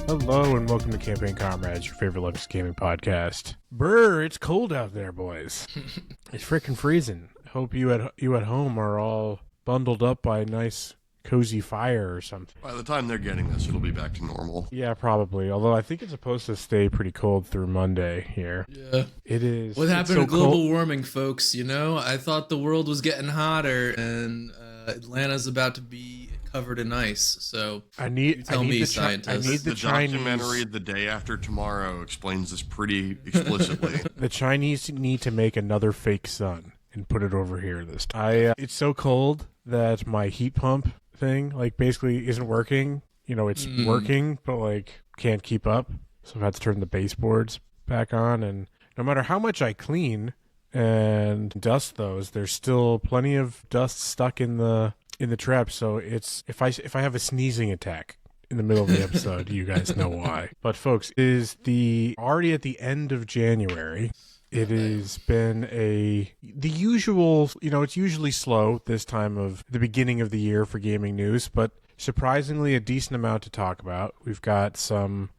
Hello and welcome to Campaign Comrades, your favorite Linux gaming podcast. Brr, it's cold out there, boys. It's frickin' freezing. Hope you at home are all bundled up by a nice cozy fire or something. By the time they're getting this, it'll be back to normal. Yeah, probably. Although I think it's supposed to stay pretty cold through Monday here. Yeah. It is. What happened so to global cold. warming, folks? You know, I thought the world was getting hotter, and Atlanta's about to be covered in ice. So I need the documentary The Day After Tomorrow explains this pretty explicitly. The Chinese need to make another fake sun and put it over here this time. It's so cold that my heat pump thing, basically isn't working. You know, it's working, but, can't keep up. So I've had to turn the baseboards back on, and no matter how much I clean and dust those, there's still plenty of dust stuck in the trap. So it's if I have a sneezing attack in the middle of the episode, you guys know why. But folks, it is already at the end of January. It has been the usual, it's usually slow this time of the beginning of the year for gaming news, but surprisingly a decent amount to talk about. We've got some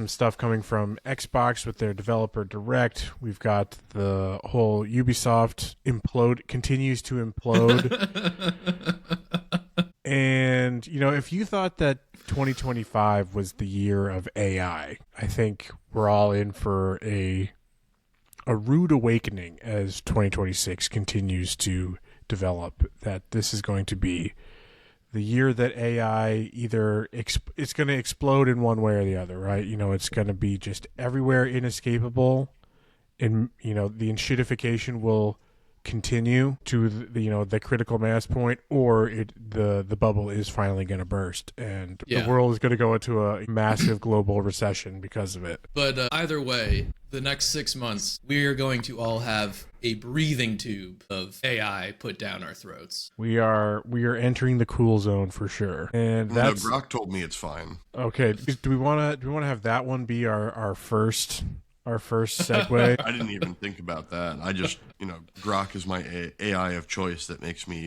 stuff coming from Xbox with their developer direct. We've got the whole Ubisoft continues to implode. And, if you thought that 2025 was the year of AI, I think we're all in for a rude awakening as 2026 continues to develop, that this is going to be the year that AI it's going to explode in one way or the other, right? It's going to be just everywhere, inescapable, and, the enshittification will continue to the critical mass point, or the bubble is finally going to burst, and the world is going to go into a massive global recession because of it. But either way, the next 6 months, we are going to all have a breathing tube of AI put down our throats. We are entering the cool zone for sure, and that's. No, Grok told me it's fine. Okay, do we want to have that one be our first segue? I didn't even think about that. I just, Grok is my AI of choice that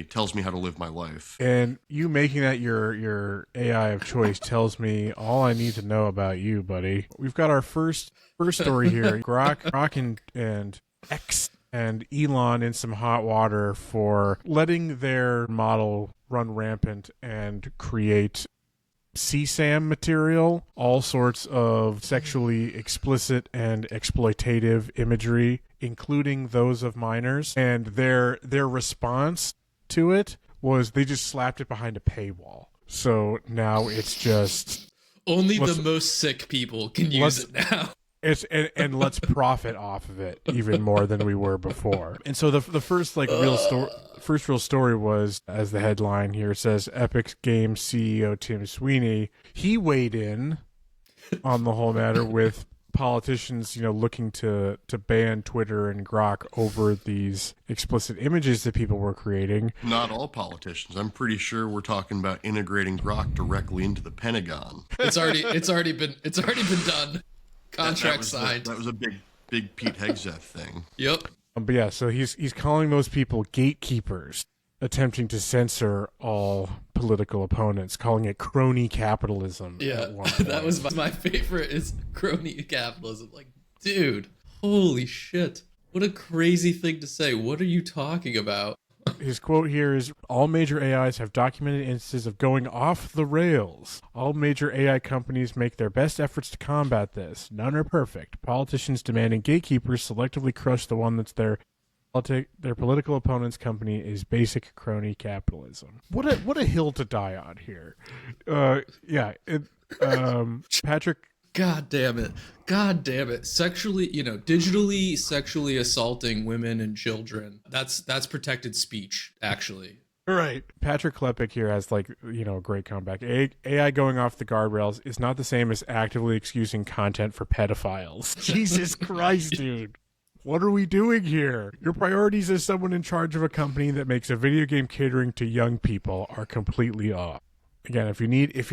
tells me how to live my life. And you making that your AI of choice tells me all I need to know about you, buddy. We've got our first story here. Grok and X and Elon in some hot water for letting their model run rampant and create CSAM material, all sorts of sexually explicit and exploitative imagery, including those of minors. And their response to it was they just slapped it behind a paywall. So now it's just only the most sick people can use it now. And let's profit off of it even more than we were before. And so the first real story was, as the headline here says, Epic Games CEO Tim Sweeney, he weighed in on the whole matter with politicians, looking to ban Twitter and Grok over these explicit images that people were creating. Not all politicians. I'm pretty sure we're talking about integrating Grok directly into the Pentagon. It's already been done. Contract signed. That was a big Pete Hegseth thing. Yep. But yeah, so he's calling those people gatekeepers, attempting to censor all political opponents, calling it crony capitalism. Yeah, that was my favorite, is crony capitalism. Dude, holy shit. What a crazy thing to say. What are you talking about? His quote here is, all major AIs have documented instances of going off the rails. All major AI companies make their best efforts to combat this. None are perfect. Politicians demanding gatekeepers selectively crush the one that's their political opponent's company is basic crony capitalism. What a hill to die on here. Patrick. God damn it. Digitally sexually assaulting women and children. That's protected speech, actually. Right. Patrick Klepek here has a great comeback. AI going off the guardrails is not the same as actively excusing content for pedophiles. Jesus Christ, dude. What are we doing here? Your priorities as someone in charge of a company that makes a video game catering to young people are completely off. Again, if you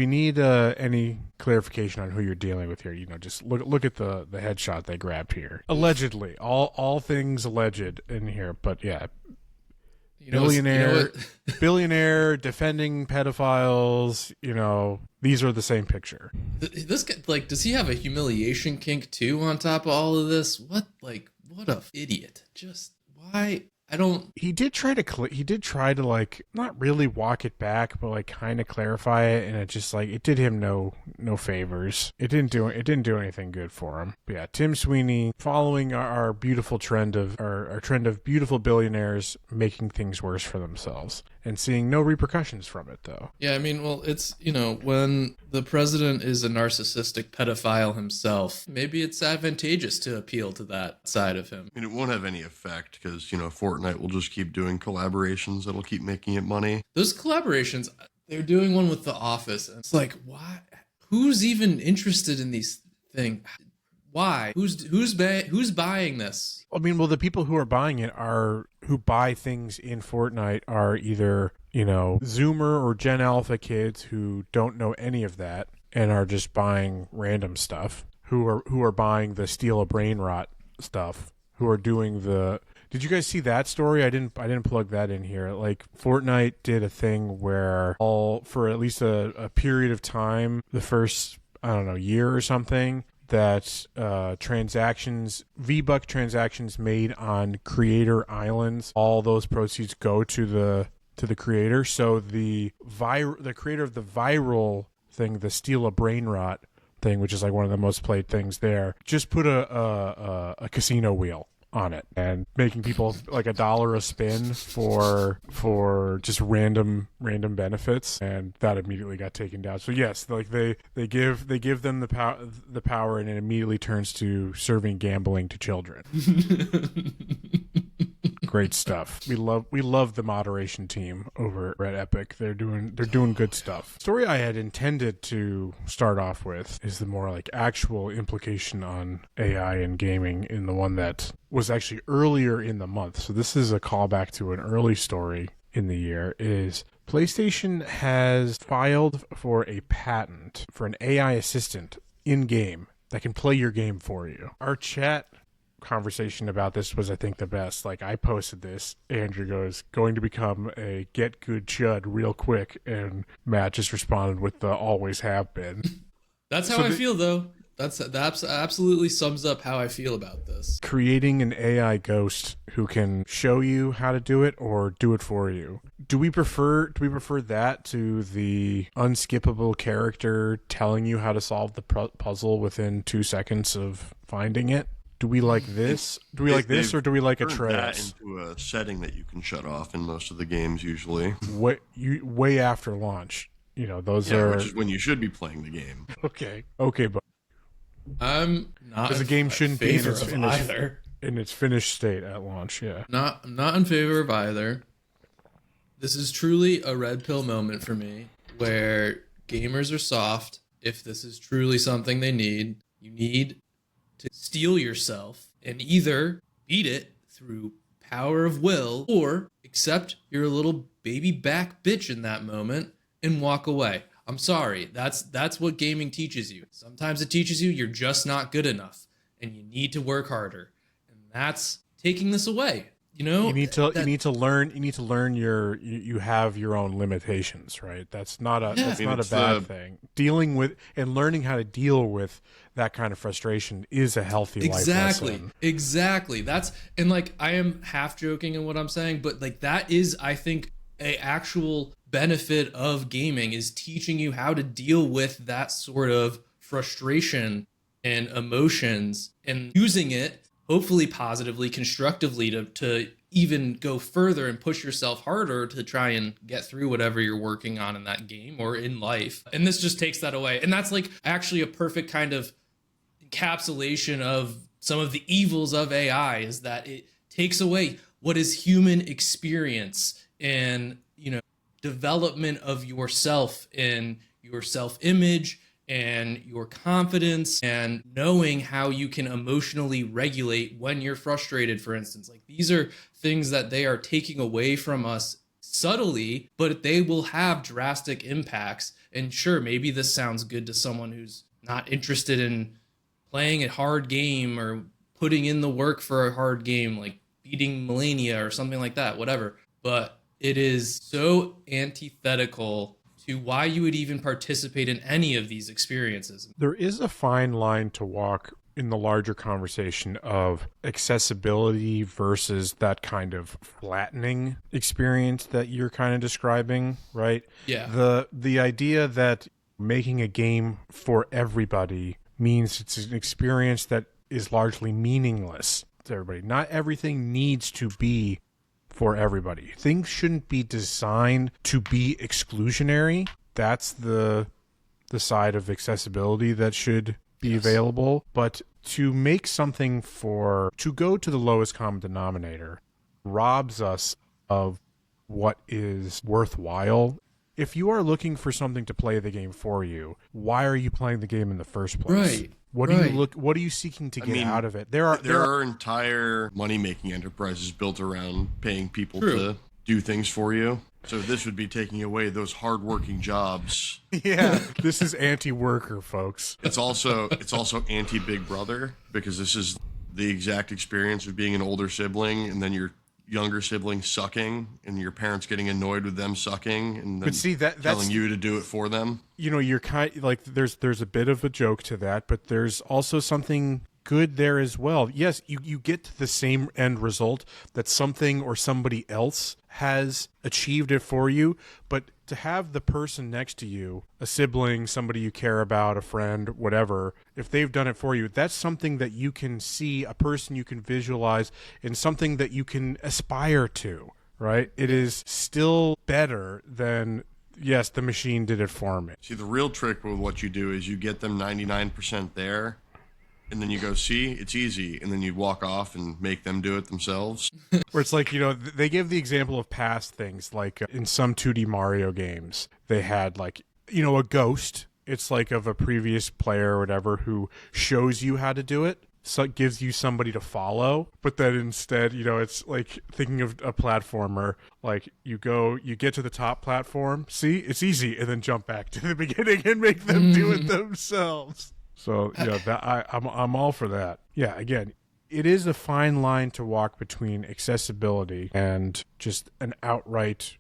need any clarification on who you're dealing with here, just look at the headshot they grabbed here. Allegedly, all things alleged in here, but yeah, billionaire defending pedophiles, these are the same picture. This guy, like, does he have a humiliation kink too on top of all of this? What a idiot. Just why? I don't. He did try to like not really walk it back, but like kind of clarify it, and it just like it did him no favors. It didn't do anything good for him. But yeah, Tim Sweeney following our beautiful trend of our trend of beautiful billionaires making things worse for themselves and seeing no repercussions from it though. Yeah, I mean, well, it's when the president is a narcissistic pedophile himself, maybe it's advantageous to appeal to that side of him. I mean, it won't have any effect because, Fortnite will just keep doing collaborations that'll keep making it money. Those collaborations, they're doing one with The Office, and it's like, why? Who's even interested in these things? Why? Who's buying this? I mean, well, the people who are buying it who buy things in Fortnite are either, Zoomer or Gen Alpha kids who don't know any of that and are just buying random stuff, who are buying the steal a brain rot stuff, who are doing the... Did you guys see that story? I didn't plug that in here. Like, Fortnite did a thing where for at least a period of time, the first, year or something, that V-Buck transactions made on creator islands, all those proceeds go to the creator. So the creator of the viral thing, the steal a brain rot thing, which is like one of the most played things there, just put a casino wheel on it and making people like $1 a spin for just random benefits, and that immediately got taken down. So yes, like they give them the power, and it immediately turns to serving gambling to children. Great stuff. We love the moderation team over at Epic. They're doing good stuff. Story I had intended to start off with is the more like actual implication on AI and gaming, in the one that was actually earlier in the month. So this is a callback to an early story in the year. Is PlayStation has filed for a patent for an AI assistant in game that can play your game for you. Our chat conversation about this was, I think, the best. Like, I posted this, Andrew goes, going to become a get good chud real quick, and Matt just responded with the always have been. That's how I feel, though. That absolutely sums up how I feel about this. Creating an AI ghost who can show you how to do it or do it for you. Do we prefer that to the unskippable character telling you how to solve the puzzle within 2 seconds of finding it? Do we like this? Or do we like Atreus? That into a setting that you can shut off in most of the games usually. Way after launch. Which is when you should be playing the game. Okay, but I'm not, because the game shouldn't be in its finished state at launch. Yeah, I'm not in favor of either. This is truly a red pill moment for me, where gamers are soft. If this is truly something they need, you need to steel yourself and either beat it through power of will or accept you're a little baby back bitch in that moment and walk away. I'm sorry. That's what gaming teaches you. Sometimes it teaches you you're just not good enough and you need to work harder. And that's taking this away. You need to learn you have your own limitations, right? That's not a bad thing. Dealing with and learning how to deal with that kind of frustration is a healthy life lesson. Exactly. And like, I am half joking in what I'm saying, but like, that is, I think, a actual benefit of gaming, is teaching you how to deal with that sort of frustration and emotions and using it hopefully positively, constructively to even go further and push yourself harder to try and get through whatever you're working on in that game or in life. And this just takes that away. And that's like actually a perfect kind of encapsulation of some of the evils of AI, is that it takes away what is human experience and, development of yourself and your self-image and your confidence and knowing how you can emotionally regulate when you're frustrated, for instance. Like, these are things that they are taking away from us subtly, but they will have drastic impacts. And sure, maybe this sounds good to someone who's not interested in playing a hard game or putting in the work for a hard game, like beating Millennia or something like that, whatever. But it is so antithetical to why you would even participate in any of these experiences. There is a fine line to walk in the larger conversation of accessibility versus that kind of flattening experience that you're kind of describing, right? Yeah. The idea that making a game for everybody means it's an experience that is largely meaningless to everybody. Not everything needs to be for everybody. Things shouldn't be designed to be exclusionary. That's the side of accessibility that should be available. But to make something to go to the lowest common denominator robs us of what is worthwhile. If you are looking for something to play the game for you, why are you playing the game in the first place? Right. What are you seeking to get out of it? There are entire money-making enterprises built around paying people to do things for you. So this would be taking away those hard-working jobs. Yeah, this is anti-worker, folks. It's also anti-Big Brother, because this is the exact experience of being an older sibling and then your younger sibling sucking and your parents getting annoyed with them sucking and then telling you to do it for them. You know, you're kind like there's a bit of a joke to that, but there's also something good there as well. Yes, you get to the same end result that something or somebody else has achieved it for you, but to have the person next to you, a sibling, somebody you care about, a friend, whatever, if they've done it for you, that's something that you can see, a person you can visualize, and something that you can aspire to, right? It is still better than, yes, the machine did it for me. See, the real trick with what you do is you get them 99% there, and then you go, see, it's easy, and then you walk off and make them do it themselves. Where it's like, you know, they give the example of past things, like in some 2D Mario games, they had like, you know, a ghost. It's like of a previous player or whatever who shows you how to do it. So it gives you somebody to follow, but then instead, you know, it's like thinking of a platformer, like you get to the top platform, see, it's easy, and then jump back to the beginning and make them do it themselves. So, you know, I'm all for that. Yeah, again, it is a fine line to walk between accessibility and just an outright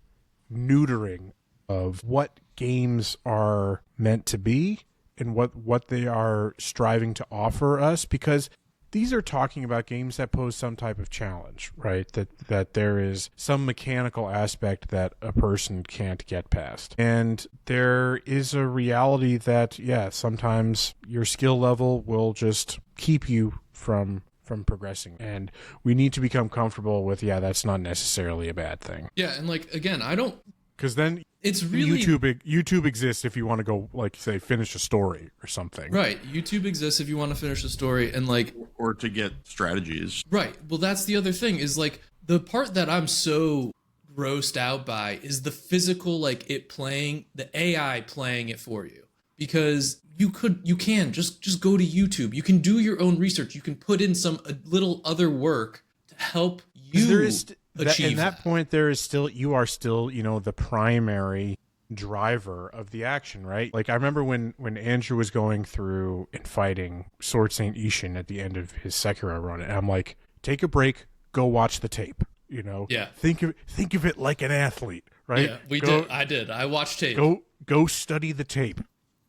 neutering of what games are meant to be and what they are striving to offer us, because these are talking about games that pose some type of challenge, right? That there is some mechanical aspect that a person can't get past. And there is a reality that, yeah, sometimes your skill level will just keep you from progressing. And we need to become comfortable with, yeah, that's not necessarily a bad thing. Yeah, and like, again, because then it's really YouTube exists if you want to go, like, say, finish a story or something. Right. YouTube exists if you want to finish a story and like, or to get strategies. Right. Well, that's the other thing is like the part that I'm so grossed out by is the physical, like it playing, the AI playing it for you, because you can just go to YouTube. You can do your own research. You can put in some little other work to help you achieve that point. There is still, you are still, you know, the primary driver of the action, right? Like I remember when Andrew was going through and fighting Sword Saint Ishin at the end of his Sekiro run, and I'm like, take a break, go watch the tape. You know, yeah. Think of it like an athlete, right? Yeah, I watched tape. Go study the tape,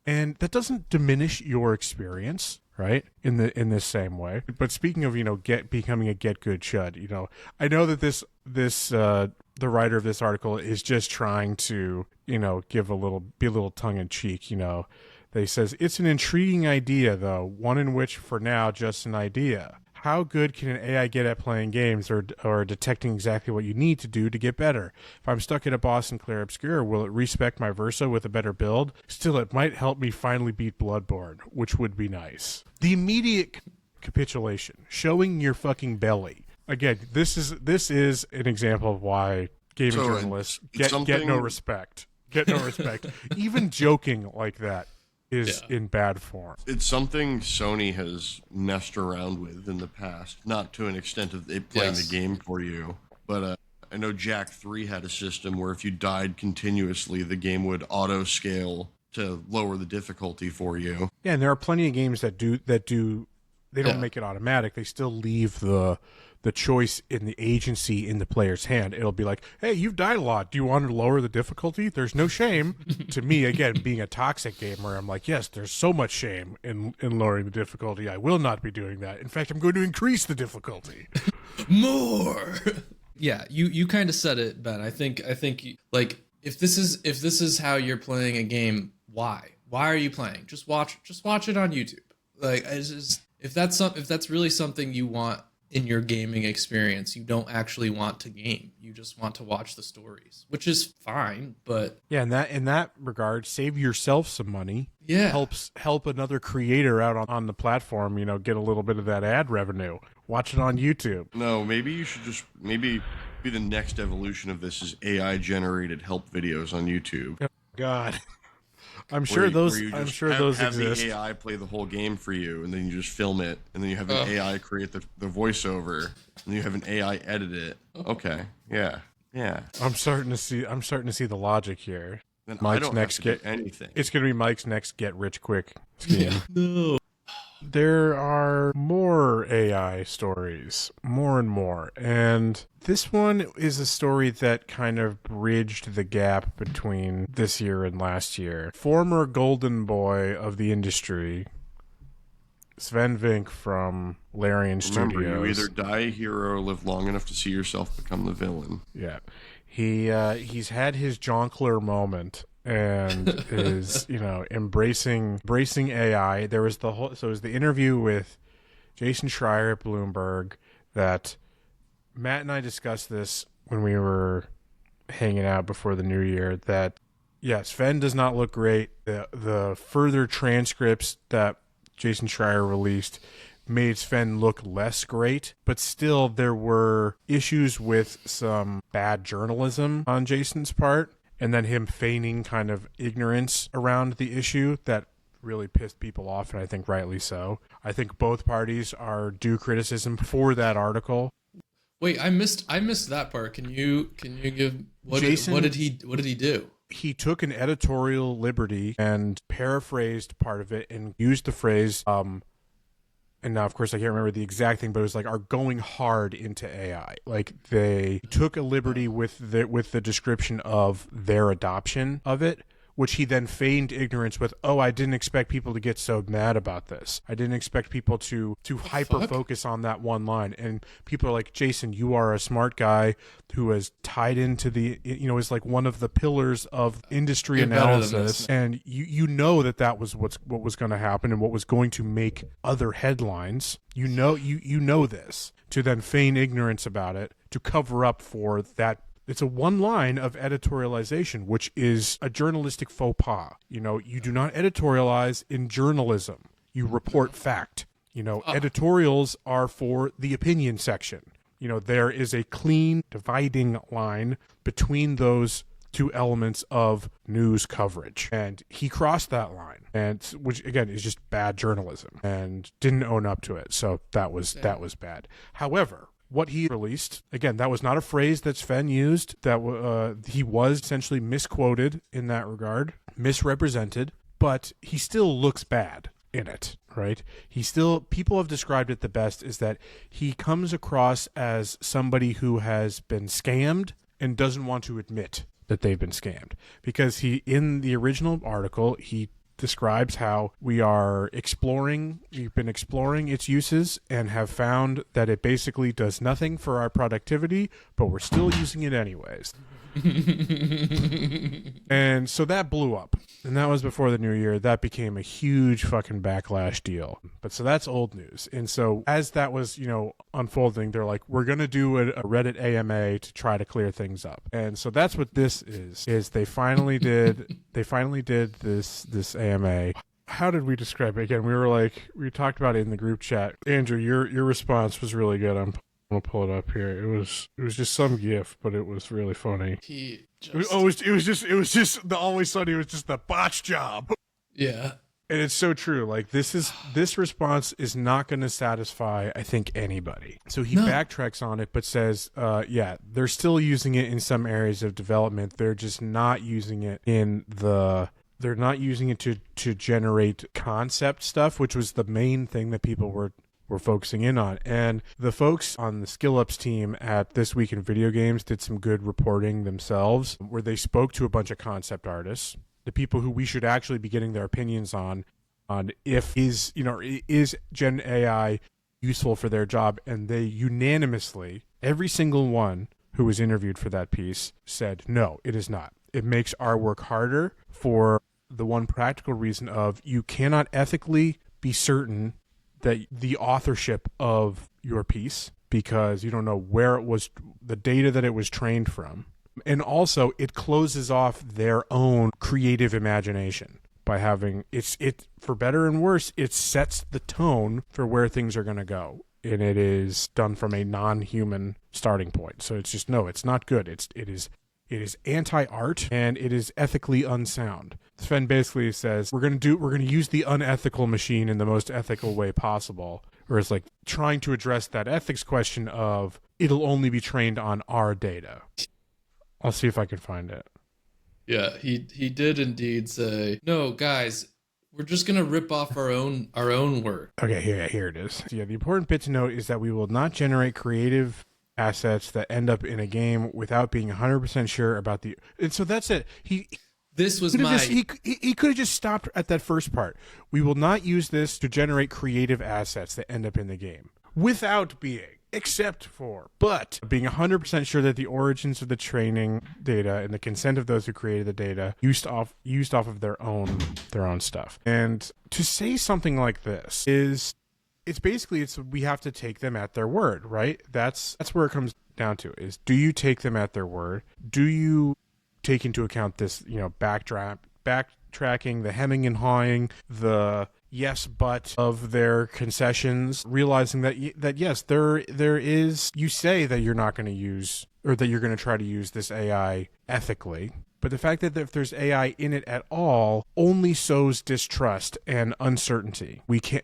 and that doesn't diminish your experience, right? In this same way. But speaking of, you know, becoming a get good chud, you know, I know that the writer of this article is just trying to, you know, be a little tongue in cheek, you know. They says it's an intriguing idea, though, one in which for now just an idea. How good can an AI get at playing games or detecting exactly what you need to do to get better? If I'm stuck at a boss in Clair Obscur, will it respec my Versa with a better build? Still, it might help me finally beat Bloodborne, which would be nice. The immediate capitulation, showing your fucking belly. Again, this is an example of why gaming journalists get no respect. Get no respect. Even joking like that is in bad form. It's something Sony has messed around with in the past, not to an extent of it playing the game for you, but I know Jack 3 had a system where if you died continuously, the game would auto scale to lower the difficulty for you. Yeah, and there are plenty of games that do they don't make it automatic. They still leave the the choice in the agency in the player's hand. It'll be like, hey, you've died a lot. Do you want to lower the difficulty? There's no shame. To me, again, being a toxic gamer, I'm like, yes, there's so much shame in lowering the difficulty. I will not be doing that. In fact, I'm going to increase the difficulty. More. Yeah, you kind of said it, Ben. I think like if this is how you're playing a game, why are you playing? Just watch it on YouTube. Like, if that's really something you want in your gaming experience, you don't actually want to game. You just want to watch the stories, which is fine. But yeah, in that regard, save yourself some money. Yeah, help another creator out on the platform. Get a little bit of that ad revenue. Watch it on YouTube. No, maybe you should just be the next evolution of this is AI generated help videos on YouTube. Oh, God. I'm sure those exist. Have the AI play the whole game for you, and then you just film it, and then you have an AI create the voiceover, and then you have an AI edit it. Okay, yeah. I'm starting to see the logic here. Then Mike's I don't next have to do anything. It's gonna be Mike's next get rich quick scheme. Yeah. No. There are more AI stories, more and more. And this one is a story that kind of bridged the gap between this year and last year. Former golden boy of the industry, Sven Vink from Larian Studios. Remember, you either die a hero or live long enough to see yourself become the villain. Yeah. He's had his Jonkler moment and is embracing AI. There was it was the interview with Jason Schreier at Bloomberg that Matt and I discussed this when we were hanging out before the new year. That yes, Sven does not look great. The further transcripts that Jason Schreier released made Sven look less great, but still there were issues with some bad journalism on Jason's part. And then him feigning kind of ignorance around the issue that really pissed people off, and I think rightly so. I think both parties are due criticism for that article. Wait, I missed that part. Can you give Jason, what did he do? He took an editorial liberty and paraphrased part of it and used the phrase and now, of course, I can't remember the exact thing, but it was like, are going hard into AI. Like, they took a liberty with the description of their adoption of it, which he then feigned ignorance with, I didn't expect people to get so mad about this. I didn't expect people to hyper-focus on that one line. And people are like, Jason, you are a smart guy who has tied into is like one of the pillars of industry analysis. And you know that was what was going to happen and what was going to make other headlines. You know this. To then feign ignorance about it, to cover up for that. It's a one line of editorialization, which is a journalistic faux pas. You do not editorialize in journalism. You report fact. Editorials are for the opinion section. There is a clean dividing line between those two elements of news coverage. And he crossed that line, which again is just bad journalism, and didn't own up to it. So that was bad. However, what he released, again, that was not a phrase that Sven used. That he was essentially misquoted in that regard, misrepresented, but he still looks bad in it, right? People have described it the best is that he comes across as somebody who has been scammed and doesn't want to admit that they've been scammed. Because in the original article, he describes how we've been exploring its uses and have found that it basically does nothing for our productivity, but we're still using it anyways. And so that blew up. And that was before the new year. That became a huge fucking backlash deal. But so that's old news. And so as that was, unfolding, they're like, we're going to do a Reddit AMA to try to clear things up. And so that's what this is they finally did this AMA. How did we describe it? Again, we talked about it in the group chat. Andrew, your response was really good. I'm gonna pull it up here. It was just some gif, but it was really funny. It was just the Always Sunny was just the botch job. Yeah. And it's so true. Like this response is not going to satisfy, I think, anybody. So he backtracks on it, but says, they're still using it in some areas of development. They're just not using it they're not using it to generate concept stuff, which was the main thing that people were we're focusing in on. And the folks on the Skill Ups team at This Week in Video Games did some good reporting themselves, where they spoke to a bunch of concept artists, the people who we should actually be getting their opinions on if is Gen AI useful for their job. And they unanimously, every single one who was interviewed for that piece, said, no, it is not. It makes our work harder for the one practical reason of you cannot ethically be certain that the authorship of your piece, because you don't know where it was, the data that it was trained from. And also it closes off their own creative imagination by having it for better and worse, it sets the tone for where things are going to go. And it is done from a non-human starting point. So it's just, no, it's not good. It is anti-art and it is ethically unsound. Sven basically says we're going to use the unethical machine in the most ethical way possible. Whereas like trying to address that ethics question of it'll only be trained on our data. I'll see if I can find it. Yeah, he did indeed say, no, guys, we're just going to rip off our own work. Okay, here it is. So yeah, the important bit to note is that we will not generate creative assets that end up in a game without being 100% sure about the... And so that's it. He could have just stopped at that first part. We will not use this to generate creative assets that end up in the game without being, except for, but being 100% sure that the origins of the training data and the consent of those who created the data used off of their own stuff. And to say something like this is, we have to take them at their word, right? That's where it comes down to, is do you take them at their word? Do you take into account this, backtracking, the hemming and hawing, the yes but of their concessions, realizing that yes, there is, you say that you're not going to use, or that you're going to try to use this AI ethically, but the fact that if there's AI in it at all only sows distrust and uncertainty. We can't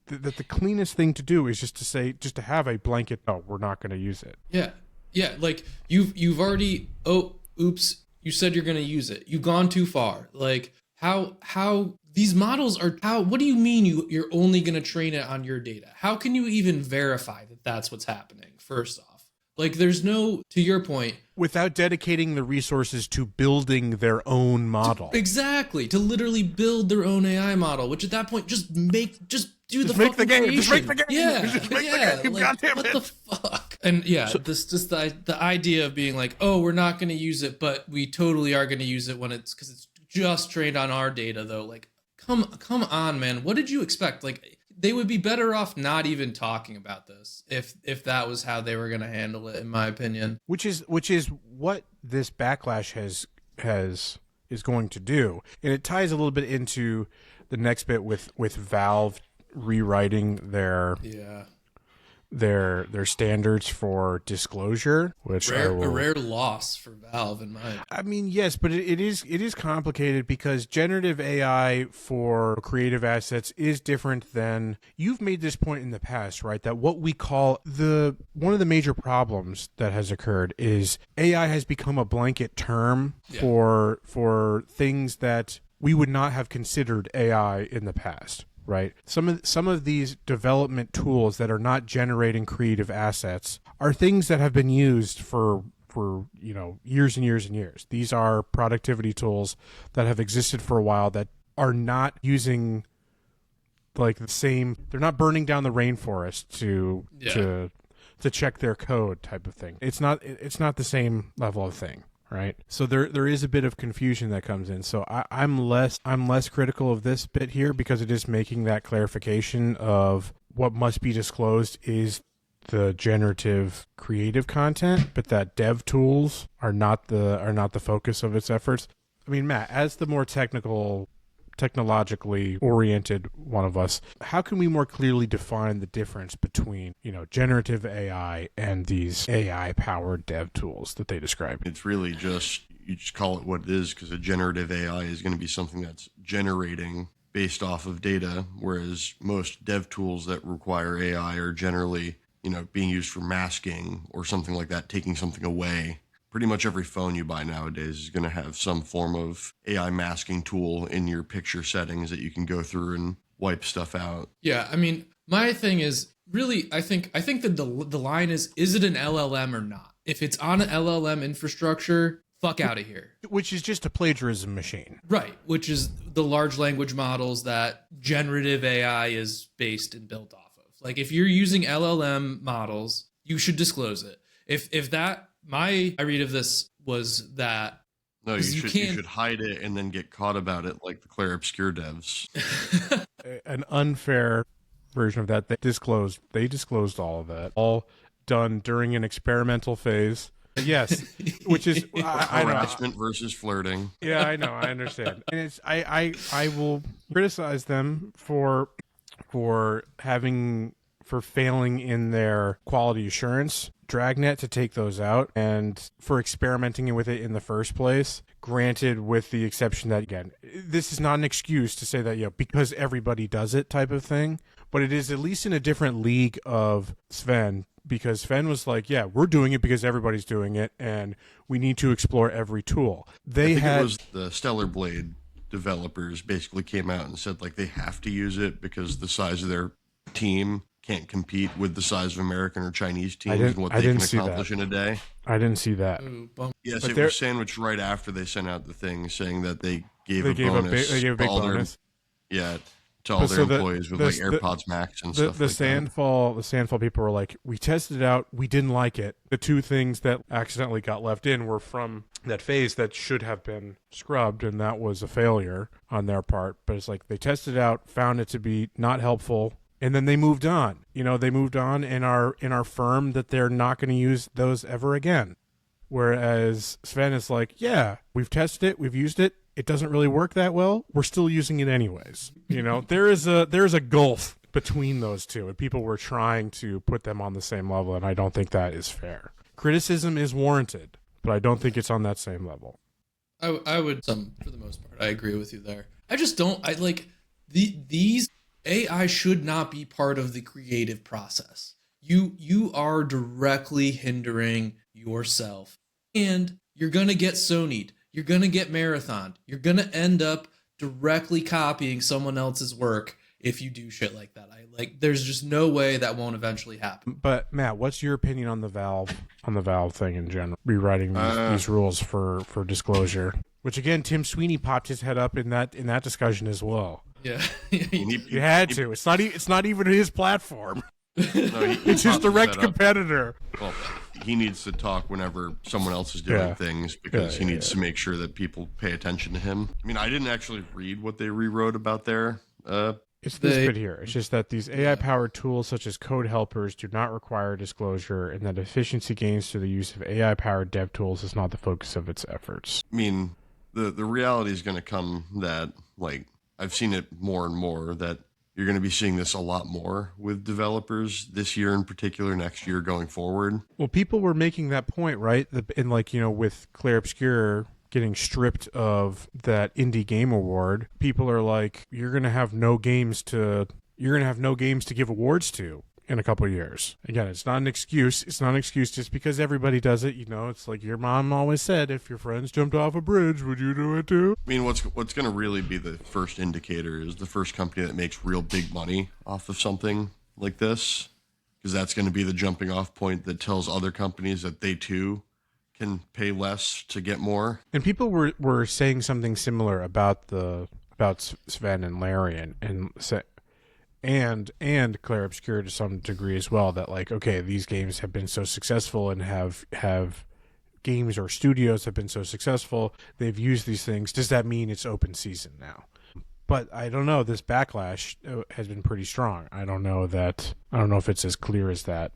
that the cleanest thing to do is just to have a blanket, oh, we're not going to use it. Yeah, like you've already, oh, oops, you said you're going to use it. You've gone too far. Like how these models are, what do you mean you're only going to train it on your data? How can you even verify that that's what's happening? First off, like there's no, to your point, without dedicating the resources to building their own model. Exactly, to literally build their own AI model, which at that point just make the game. Just make the game. Yeah, just make the game. Like, God damn what it. the fuck? And yeah, so, the idea of being like, oh, we're not going to use it, but we totally are going to use it because it's just trained on our data, though. Like, come on, man. What did you expect? Like, they would be better off not even talking about this if that was how they were going to handle it, in my opinion. Which is what this backlash is going to do, and it ties a little bit into the next bit with Valve rewriting their standards for disclosure, which a rare loss for Valve, in my opinion. I mean, yes, but it is complicated because generative AI for creative assets is different than, you've made this point in the past, right? That what we call one of the major problems that has occurred is AI has become a blanket term for things that we would not have considered AI in the past. Right. Some of these development tools that are not generating creative assets are things that have been used for years and years and years. These are productivity tools that have existed for a while that are not using like the same. They're not burning down the rainforest to check their code type of thing. It's not the same level of thing. Right. So there is a bit of confusion that comes in. So I'm less critical of this bit here because it is making that clarification of what must be disclosed is the generative creative content, but that dev tools are not the focus of its efforts. I mean, Matt, as the more technologically oriented one of us, how can we more clearly define the difference between, generative AI and these AI powered dev tools that they describe? It's really you just call it what it is, because a generative AI is going to be something that's generating based off of data, whereas most dev tools that require AI are generally, being used for masking or something like that, taking something away. Pretty much every phone you buy nowadays is going to have some form of AI masking tool in your picture settings that you can go through and wipe stuff out. Yeah, I mean, My thing is really, I think that the line is it an LLM or not? If it's on an LLM infrastructure, fuck out of here. Which is just a plagiarism machine. Right, which is the large language models that generative AI is based and built off of. Like if you're using LLM models, you should disclose it. If that my read of this was that no, you should hide it and then get caught about it like the Claire Obscure devs. An unfair version of that. They disclosed all of that, all done during an experimental phase. Yes, which is harassment versus flirting. Yeah, I know, I understand, and it's I will criticize them for failing in their quality assurance. Dragnet to take those out and for experimenting with it in the first place. Granted, with the exception that, again, this is not an excuse to say that, you know, because everybody does it type of thing, but it is at least in a different league of Sven, because Sven was like, yeah, we're doing it because everybody's doing it and we need to explore every tool. It was the Stellar Blade developers basically came out and said like they have to use it because the size of their team can't compete with the size of American or Chinese teams and what they can accomplish in a day. I didn't see that. Yes, it was sandwiched right after they sent out the thing saying that they gave a bonus. They gave a big bonus. To all their employees with like AirPods Max and stuff like that. The Sandfall people were like, we tested it out, we didn't like it. The two things that accidentally got left in were from that phase that should have been scrubbed, and that was a failure on their part. But it's like they tested it out, found it to be not helpful, and then they moved on. You know, they moved on and are firm that they're not going to use those ever again. Whereas Sven is like, yeah, we've tested it, we've used it. It doesn't really work that well. We're still using it anyways. You know, there is a gulf between those two, and people were trying to put them on the same level, and I don't think that is fair. Criticism is warranted, but I don't think it's on that same level. I would, for the most part, I agree with you there. I just don't. I like these AI should not be part of the creative process. You are directly hindering yourself, and you're gonna get Sony'd. You're going to get marathoned. You're going to end up directly copying someone else's work if you do shit like that. There's just no way that won't eventually happen. But Matt, what's your opinion on the Valve thing in general? Rewriting these rules for disclosure, which again, Tim Sweeney popped his head up in that discussion as well. Yeah. You had to. It's not even his platform. No, it's his direct competitor. Well, he needs to talk whenever someone else is doing things because he needs to make sure that people pay attention to him. I mean, I didn't actually read what they rewrote about there. It's this bit here. It's just that these AI-powered tools such as code helpers do not require disclosure, and that efficiency gains through the use of AI-powered dev tools is not the focus of its efforts. I mean, the reality is going to come that, like, I've seen it more and more that you're going to be seeing this a lot more with developers this year in particular, next year going forward. Well, people were making that point, right? And like, you know, with Claire Obscure getting stripped of that indie game award, people are like, you're going to have no games to give awards to in a couple of years. Again, it's not an excuse. It's not an excuse just because everybody does it. You know, it's like your mom always said, if your friends jumped off a bridge, would you do it too? I mean, what's going to really be the first indicator is the first company that makes real big money off of something like this, because that's going to be the jumping off point that tells other companies that they too can pay less to get more. And people were saying something similar about Sven and Larry and Claire Obscure to some degree as well, that like, okay, these games have been so successful and have games or studios have been so successful, they've used these things. Does that mean it's open season now? But I don't know. This backlash has been pretty strong. I don't know if it's as clear as that.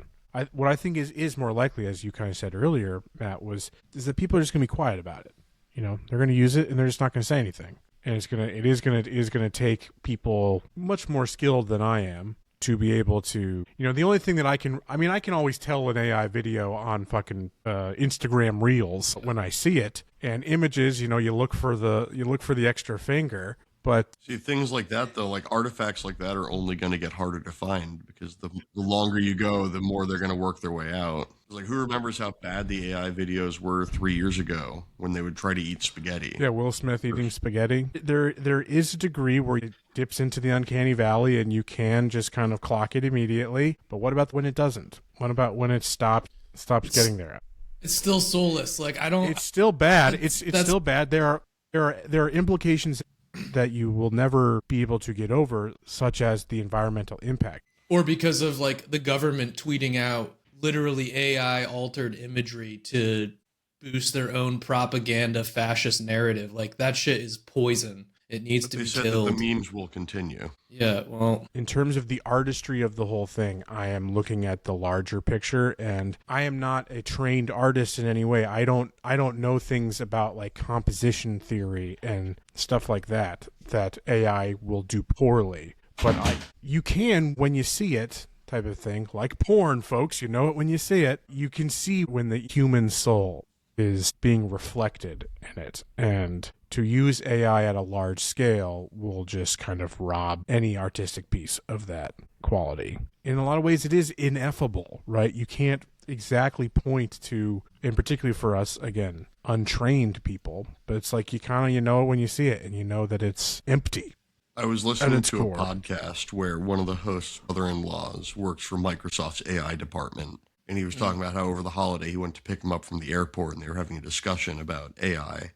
What I think is more likely, as you kind of said earlier, Matt, is that people are just going to be quiet about it. You know, they're going to use it and they're just not going to say anything. And it is gonna take people much more skilled than I am to be able to, you know, the only thing that I can always tell an AI video on fucking Instagram Reels when I see it, and images, you know, you look for the extra finger, But see, things like that, though, like artifacts like that are only going to get harder to find because the longer you go, the more they're going to work their way out. It's like, who remembers how bad the AI videos were 3 years ago when they would try to eat spaghetti? yeah, Will Smith eating spaghetti. There is a degree where it dips into the uncanny valley and you can just kind of clock it immediately. But what about when it doesn't? What about when it stops getting there? It's still soulless. Like, I don't. It's still bad. It's still bad. There are implications that you will never be able to get over, such as the environmental impact. Or because of like the government tweeting out literally AI altered imagery to boost their own propaganda fascist narrative. Like, that shit is poison. It needs to be killed. That the memes will continue. Yeah, well, in terms of the artistry of the whole thing, I am looking at the larger picture, and I am not a trained artist in any way. I don't know things about like composition theory and stuff like that AI will do poorly. But you can, when you see it, type of thing, like porn, folks. You know it when you see it. You can see when the human soul is being reflected in it, and to use AI at a large scale will just kind of rob any artistic piece of that quality. In a lot of ways, it is ineffable, right? You can't exactly point to, and particularly for us, again, untrained people, but it's like you know it when you see it, and you know that it's empty. I was listening to a podcast where one of the hosts' brother-in-laws works for Microsoft's AI department. And he was talking about how over the holiday he went to pick him up from the airport and they were having a discussion about AI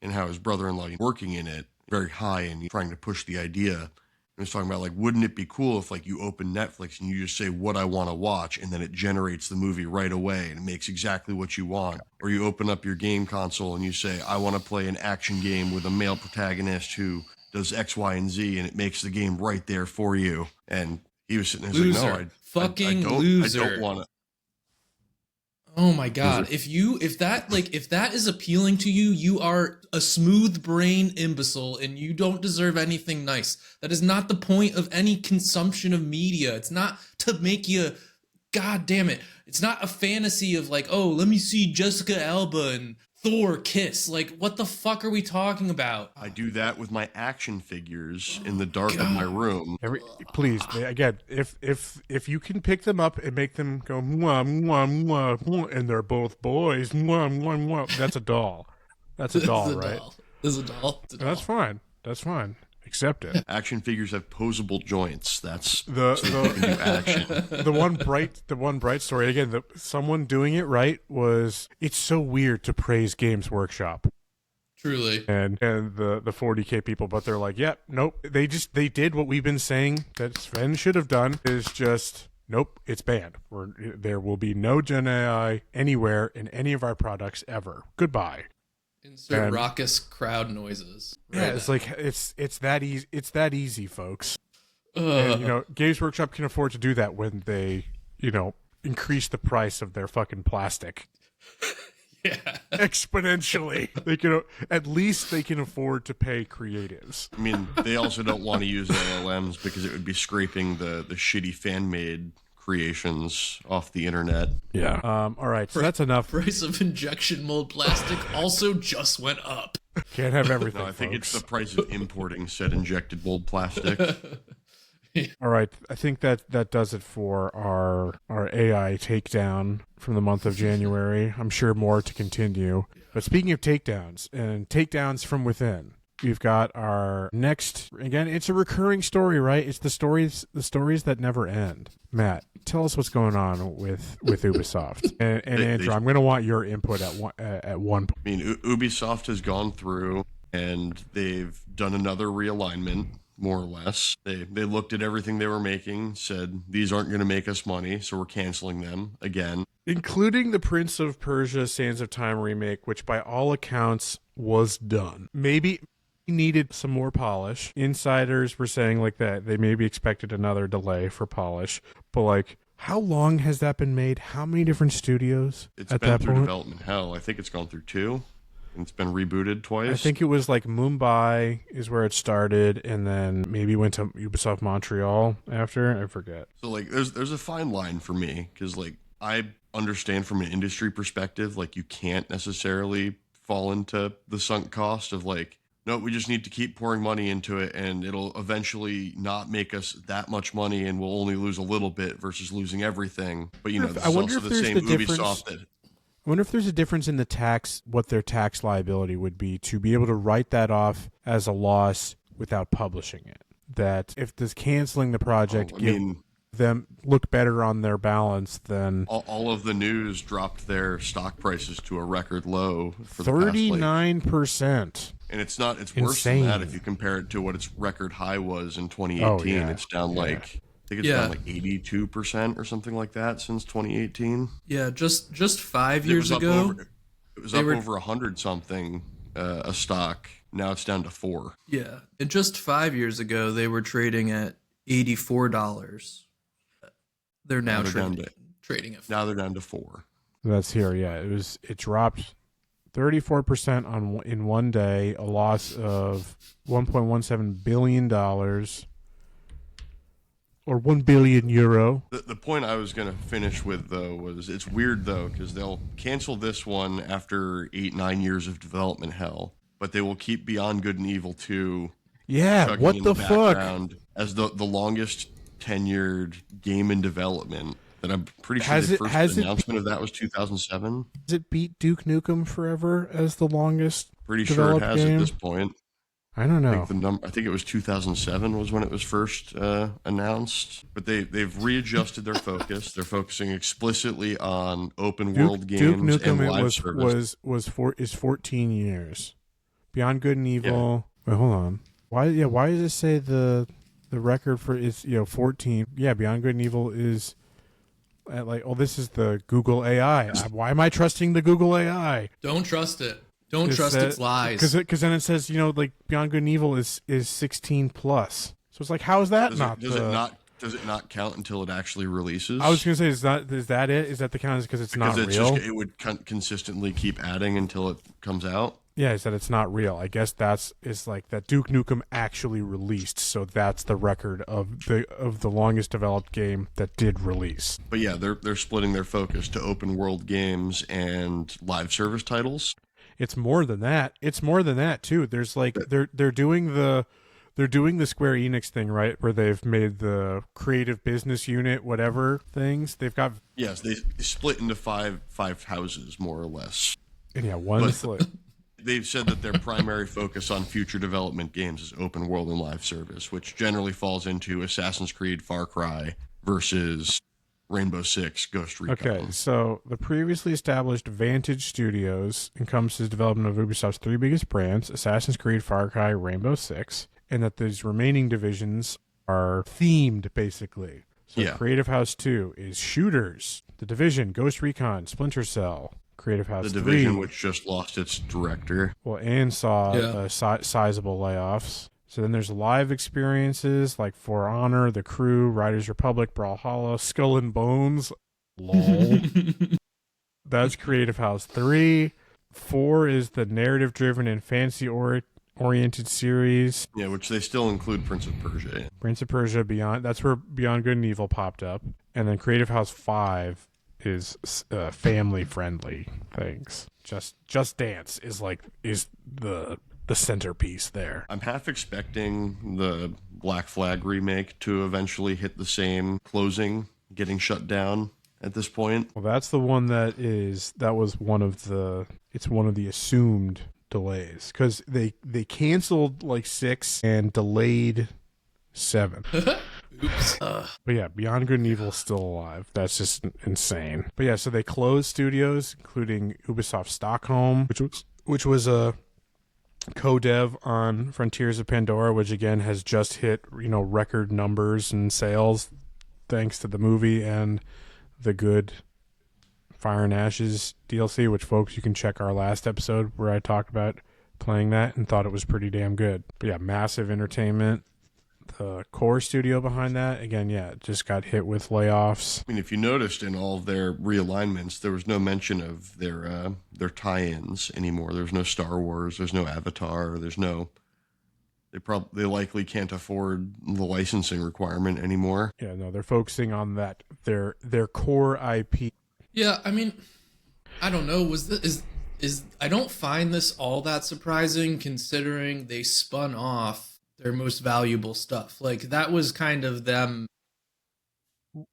and how his brother-in-law working in it very high and trying to push the idea. And he was talking about like, wouldn't it be cool if like you open Netflix and you just say what I want to watch and then it generates the movie right away and it makes exactly what you want. Or you open up your game console and you say, I want to play an action game with a male protagonist who does X, Y, and Z and it makes the game right there for you. And he was sitting there like, no, I don't want to. Oh my God. If that is appealing to you, you are a smooth brain imbecile and you don't deserve anything nice. That is not the point of any consumption of media. It's not to make you, God damn it. It's not a fantasy of like, oh, let me see Jessica Alba and Thor kiss. Like, what the fuck are we talking about? I do that with my action figures in the dark of my room. Please, again, if you can pick them up and make them go mwah, mwah, mwah, mwah, and they're both boys, mwah, mwah, mwah, that's a doll. That's a doll, right? It's a doll. That's fine. That's fine. Accept it. Action figures have posable joints. That's the action. The one bright story again. Someone doing it right was. It's so weird to praise Games Workshop, truly, and the 40K people, but they're like, yep, nope. They did what we've been saying that Sven should have done. Is just nope. It's banned. There will be no Gen AI anywhere in any of our products ever. Goodbye. Insert raucous crowd noises. Right. Yeah, it's like it's that easy. It's that easy, folks. And, Games Workshop can afford to do that when they, increase the price of their fucking plastic. Yeah, exponentially. At least they can afford to pay creatives. I mean, they also don't want to use LLMs because it would be scraping the shitty fan-made creations off the internet. Yeah. All right. So that's enough. Price of injection mold plastic also just went up. Can't have everything. No, I think it's the price of importing said injected mold plastic. All right. I think that does it for our AI takedown from the month of January. I'm sure more to continue. But speaking of takedowns and takedowns from within, we've got our next, again, it's a recurring story, right? It's the stories that never end. Matt, tell us what's going on with Ubisoft. And Andrew, I'm going to want your input at one point. I mean, Ubisoft has gone through and they've done another realignment, more or less. They looked at everything they were making, said, these aren't going to make us money, so we're canceling them again. Including the Prince of Persia Sands of Time remake, which by all accounts was done. Maybe needed some more polish. Insiders were saying like that they maybe expected another delay for polish, but like, how long has that been made? How many different studios? It's been through development hell. I think it's gone through 2. And it's been rebooted twice. I think it was like Mumbai is where it started, and then maybe went to Ubisoft Montreal after. I forget. So like, there's a fine line for me because like I understand from an industry perspective, like you can't necessarily fall into the sunk cost of like, No, we just need to keep pouring money into it, and it'll eventually not make us that much money, and we'll only lose a little bit versus losing everything. But this I is wonder also if the there's same the difference. Ubisoft that. I wonder if there's a difference in the tax, what their tax liability would be to be able to write that off as a loss without publishing it. That if this canceling the project give them look better on their balance than all of the news dropped their stock prices to a record low for 39%. And it's worse than that if you compare it to what its record high was in 2018. Oh, yeah. It's down I think it's down like 82% or something like that since 2018. Yeah, just 5 years ago. It was up over 100 something a stock. Now it's down to 4. Yeah, and just 5 years ago they were trading at $84. They're now trading at 4. Now they're down to 4. That's here. Yeah, it dropped 34% in one day, a loss of $1.17 billion. Or 1 billion euro. The point I was going to finish with, though, was it's weird, though, because they'll cancel this one after 8-9 years of development hell, but they will keep Beyond Good and Evil 2. Yeah, what the fuck? As the longest tenured game in development. That I'm pretty sure the first announcement of that was 2007. Has it beat Duke Nukem Forever as the longest? Pretty sure it has game? At this point. I don't know. I think it was 2007 was when it was first announced. But they've readjusted their focus. They're focusing explicitly on open world games Duke Nukem and live service. is 14 years. Beyond Good and Evil. Yeah. Wait, hold on. Why does it say the record for is 14? Yeah, Beyond Good and Evil is at this is the Google AI. Why am I trusting the Google AI? Don't trust it. Don't trust its lies. Because then it says, Beyond Good and Evil is 16 plus. So it's like, how is that Does it not count until it actually releases? I was going to say, is that it? Is that the count? Because it's not real? It would consistently keep adding until it comes out. Yeah, is that it's not real. I guess is like that Duke Nukem actually released, so that's the record of the longest developed game that did release. But yeah, they're splitting their focus to open world games and live service titles. It's more than that. It's more than that too. There's like they're doing the Square Enix thing, right? Where they've made the creative business unit, whatever things. They've got they split into five houses more or less. And yeah, one split. They've said that their primary focus on future development games is open world and live service, which generally falls into Assassin's Creed, Far Cry versus Rainbow Six, Ghost Recon. Okay, so the previously established Vantage Studios encompasses development of Ubisoft's 3 biggest brands, Assassin's Creed, Far Cry, Rainbow Six, and that these remaining divisions are themed, basically. So Creative House 2 is shooters, The Division, Ghost Recon, Splinter Cell. Creative House 3. The Division, which just lost its director. Well, and saw sizable layoffs. So then there's live experiences like For Honor, The Crew, Riders Republic, Brawlhalla, Skull and Bones. Lol. That's Creative House 3. 4 is the narrative-driven and fantasy-oriented series. Yeah, which they still include Prince of Persia in. Prince of Persia Beyond. That's where Beyond Good and Evil popped up. And then Creative House 5 is family-friendly things. Just Dance is the centerpiece there. I'm half expecting the Black Flag remake to eventually hit the same closing, getting shut down at this point. Well, that's the one was one of the assumed delays, because they canceled 6 and delayed 7. Oops. But yeah, Beyond Good and Evil is still alive. That's just insane. But yeah, so they closed studios, including Ubisoft Stockholm, which was a co-dev on Frontiers of Pandora, which again has just hit record numbers and sales thanks to the movie and the good Fire and Ashes DLC, which, folks, you can check our last episode where I talked about playing that and thought it was pretty damn good. But yeah, Massive Entertainment, the core studio behind that, again, just got hit with layoffs. I mean, if you noticed in all of their realignments, there was no mention of their tie-ins anymore. There's no Star Wars, there's no Avatar, they likely can't afford the licensing requirement anymore. Yeah, no, they're focusing on that their core IP. Yeah, I mean, I don't know. I don't find this all that surprising considering they spun off their most valuable stuff. Like that was kind of them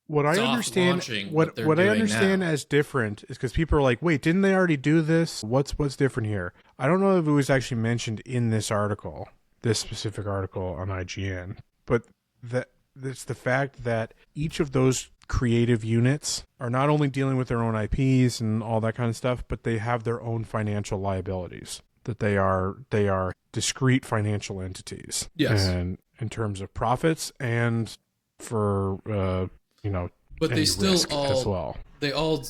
What I soft understand, launching what they're what I doing understand now. as different is because people are like, "Wait, didn't they already do this? What's different here?" I don't know if it was actually mentioned in this article, this specific article on IGN, but that it's the fact that each of those creative units are not only dealing with their own IPs and all that kind of stuff, but they have their own financial liabilities. That they are discrete financial entities. Yes. And in terms of profits and for But they any still risk as well. they all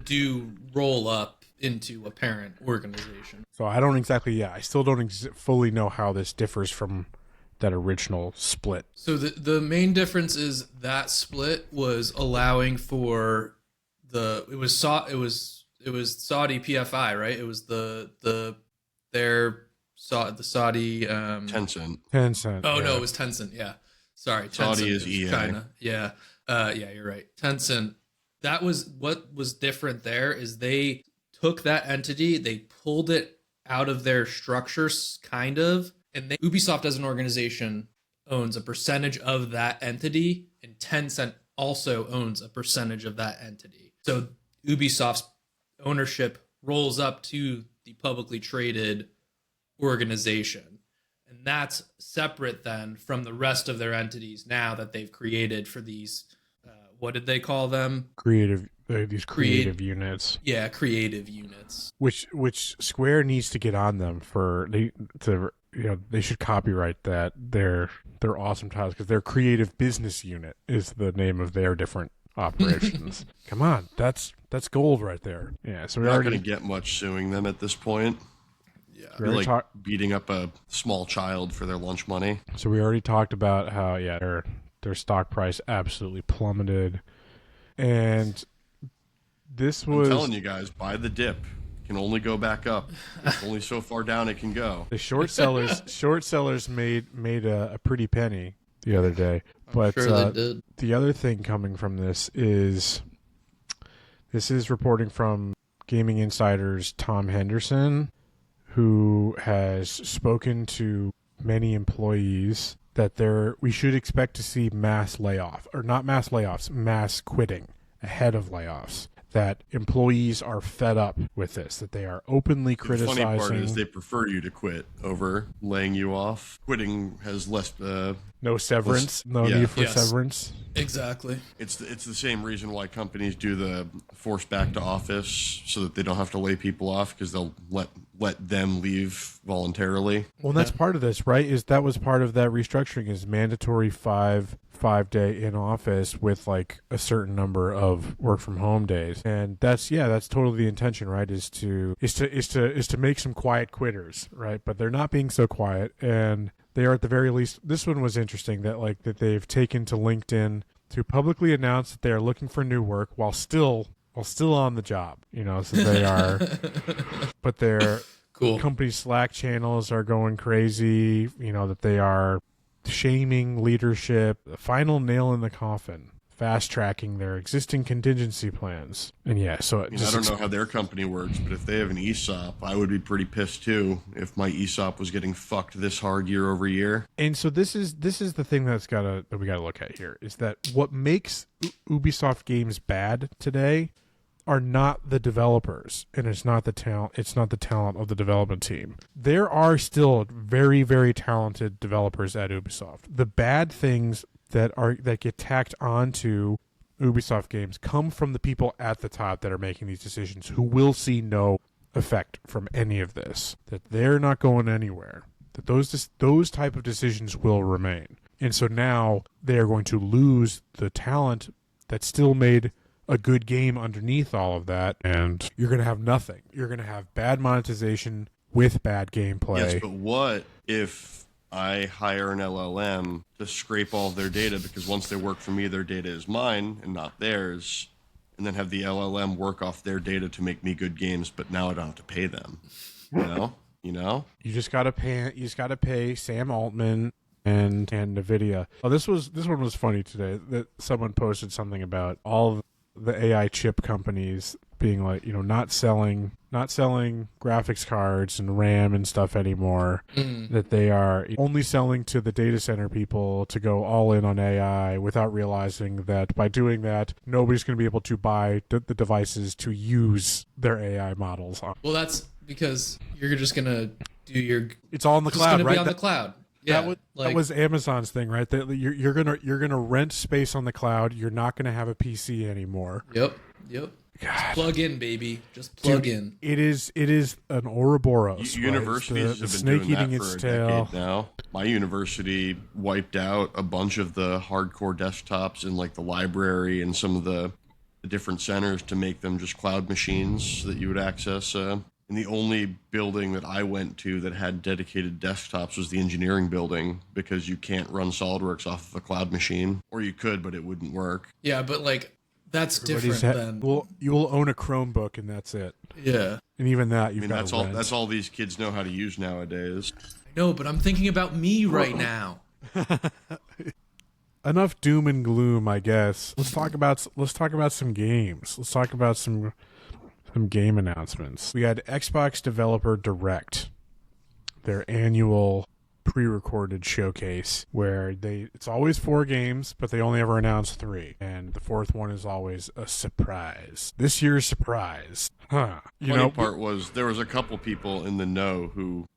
do roll up into a parent organization. So I don't exactly, I still don't fully know how this differs from that original split. So the main difference is that split was allowing for it was Saudi PFI, right? It was the Saudi Tencent. Oh no, it was Tencent. Yeah, sorry, Saudi Tencent is EA. China. Yeah, yeah, you're right. Tencent. That was what was different. There is they took that entity, they pulled it out of their structures, kind of, and Ubisoft as an organization owns a percentage of that entity, and Tencent also owns a percentage of that entity. So Ubisoft's ownership rolls up to the publicly traded organization. And that's separate then from the rest of their entities now that they've created for these, what did they call them? These creative units. Yeah, creative units. Which Square needs to get on them they should copyright that. They're awesome titles because their creative business unit is the name of their different operations. Come on, that's gold right there. Yeah, so we're not going to get much suing them at this point. Yeah, they're like beating up a small child for their lunch money. So we already talked about how their stock price absolutely plummeted, and I'm telling you guys, buy the dip. It can only go back up. It's only so far down it can go. The short sellers made a pretty penny the other day. But sure they did. The other thing coming from this is reporting from Gaming Insider's Tom Henderson, who has spoken to many employees that we should expect to see mass quitting ahead of layoffs. That employees are fed up with this, that they are openly criticizing. The funny part is they prefer you to quit over laying you off. Quitting has less... no severance, need for severance. Exactly. It's the same reason why companies do the force back to office so that they don't have to lay people off because they'll let them leave voluntarily. Well, that's part of this, right? That was part of that restructuring is mandatory five-day in office with like a certain number of work from home days, and that's totally the intention, right? Is to make some quiet quitters, right? But they're not being so quiet, and they are at the very least. This one was interesting that they've taken to LinkedIn to publicly announce that they are looking for new work while still on the job. So they are, but their cool company Slack channels are going crazy. That they are shaming leadership, the final nail in the coffin, fast tracking their existing contingency plans. And I don't know how their company works, but if they have an ESOP, I would be pretty pissed too if my ESOP was getting fucked this hard year over year. And so this is the thing that we gotta look at here is that what makes Ubisoft games bad today are not the developers, and it's not the talent of the development team. There are still very, very talented developers at Ubisoft. The bad things that get tacked onto Ubisoft games come from the people at the top that are making these decisions, who will see no effect from any of this. That they're not going anywhere. That those type of decisions will remain. And so now they are going to lose the talent that still made a good game underneath all of that, and you're going to have nothing. You're going to have bad monetization with bad gameplay. Yes, but what if I hire an LLM to scrape all of their data, because once they work for me, their data is mine and not theirs, and then have the LLM work off their data to make me good games, but now I don't have to pay them. You just got to pay Sam Altman and NVIDIA. Oh, this one was funny today that someone posted something about all of the AI chip companies being like, not selling not selling graphics cards and RAM and stuff anymore, that they are only selling to the data center people to go all in on AI without realizing that by doing that, nobody's going to be able to buy the devices to use their AI models on. Well, that's because you're just going to do your... It's all in the cloud, right? It's on the cloud. Yeah, that was Amazon's thing, right? That you're gonna rent space on the cloud. You're not gonna have a PC anymore. Yep. Just plug in, baby. Just plug in. It is an Ouroboros. Universities have been doing that for a decade now. My university wiped out a bunch of the hardcore desktops in like the library and some of the different centers to make them just cloud machines that you would access. And the only building that I went to that had dedicated desktops was the engineering building, because you can't run SolidWorks off of a cloud machine. Or you could, but it wouldn't work. Yeah, but like, that's different than... Well, you will own a Chromebook and that's it. Yeah. And even that, you've got to rent. That's all these kids know how to use nowadays. I know, but I'm thinking about me right now. Enough doom and gloom, I guess. Let's talk about some games. Let's talk about some game announcements. We had Xbox Developer Direct, their annual pre-recorded showcase where it's always 4 games, but they only ever announce 3, and the 4th one is always a surprise. This year's surprise, The funny part was there was a couple people in the know who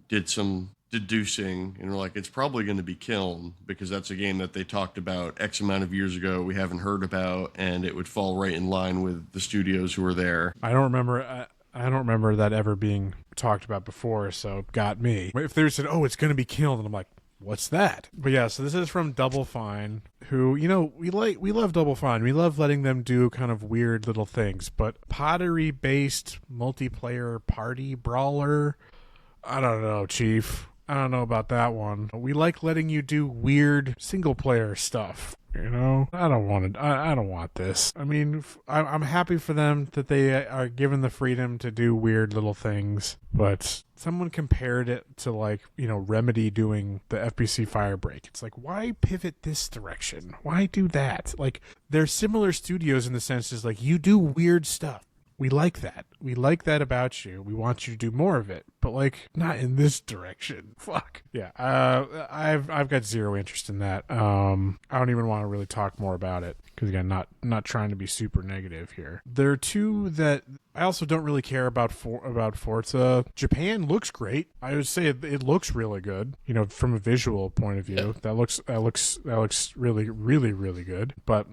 did some deducing and were like, it's probably going to be Kiln, because that's a game that they talked about X amount of years ago we haven't heard about, and it would fall right in line with the studios who were there. I don't remember that ever being talked about before, so it got me. If they said, oh, it's going to be Kiln, and I'm like, what's that? But yeah, so this is from Double Fine, who, we love Double Fine. We love letting them do kind of weird little things, but pottery-based multiplayer party brawler, I don't know, Chief. I don't know about that one. We like letting you do weird single-player stuff. I don't want this. I mean, I'm happy for them that they are given the freedom to do weird little things, but someone compared it to Remedy doing the FBC Firebreak. It's like, why pivot this direction? Why do that? Like, they're similar studios in the sense is like, you do weird stuff. We like that. We like that about you. We want you to do more of it, but not in this direction. Fuck. Yeah. I've got zero interest in that. I don't even want to really talk more about it because again, not trying to be super negative here. There are 2 that I also don't really care about Forza. Japan looks great. I would say it looks really good. From a visual point of view, that looks really, really, really good. But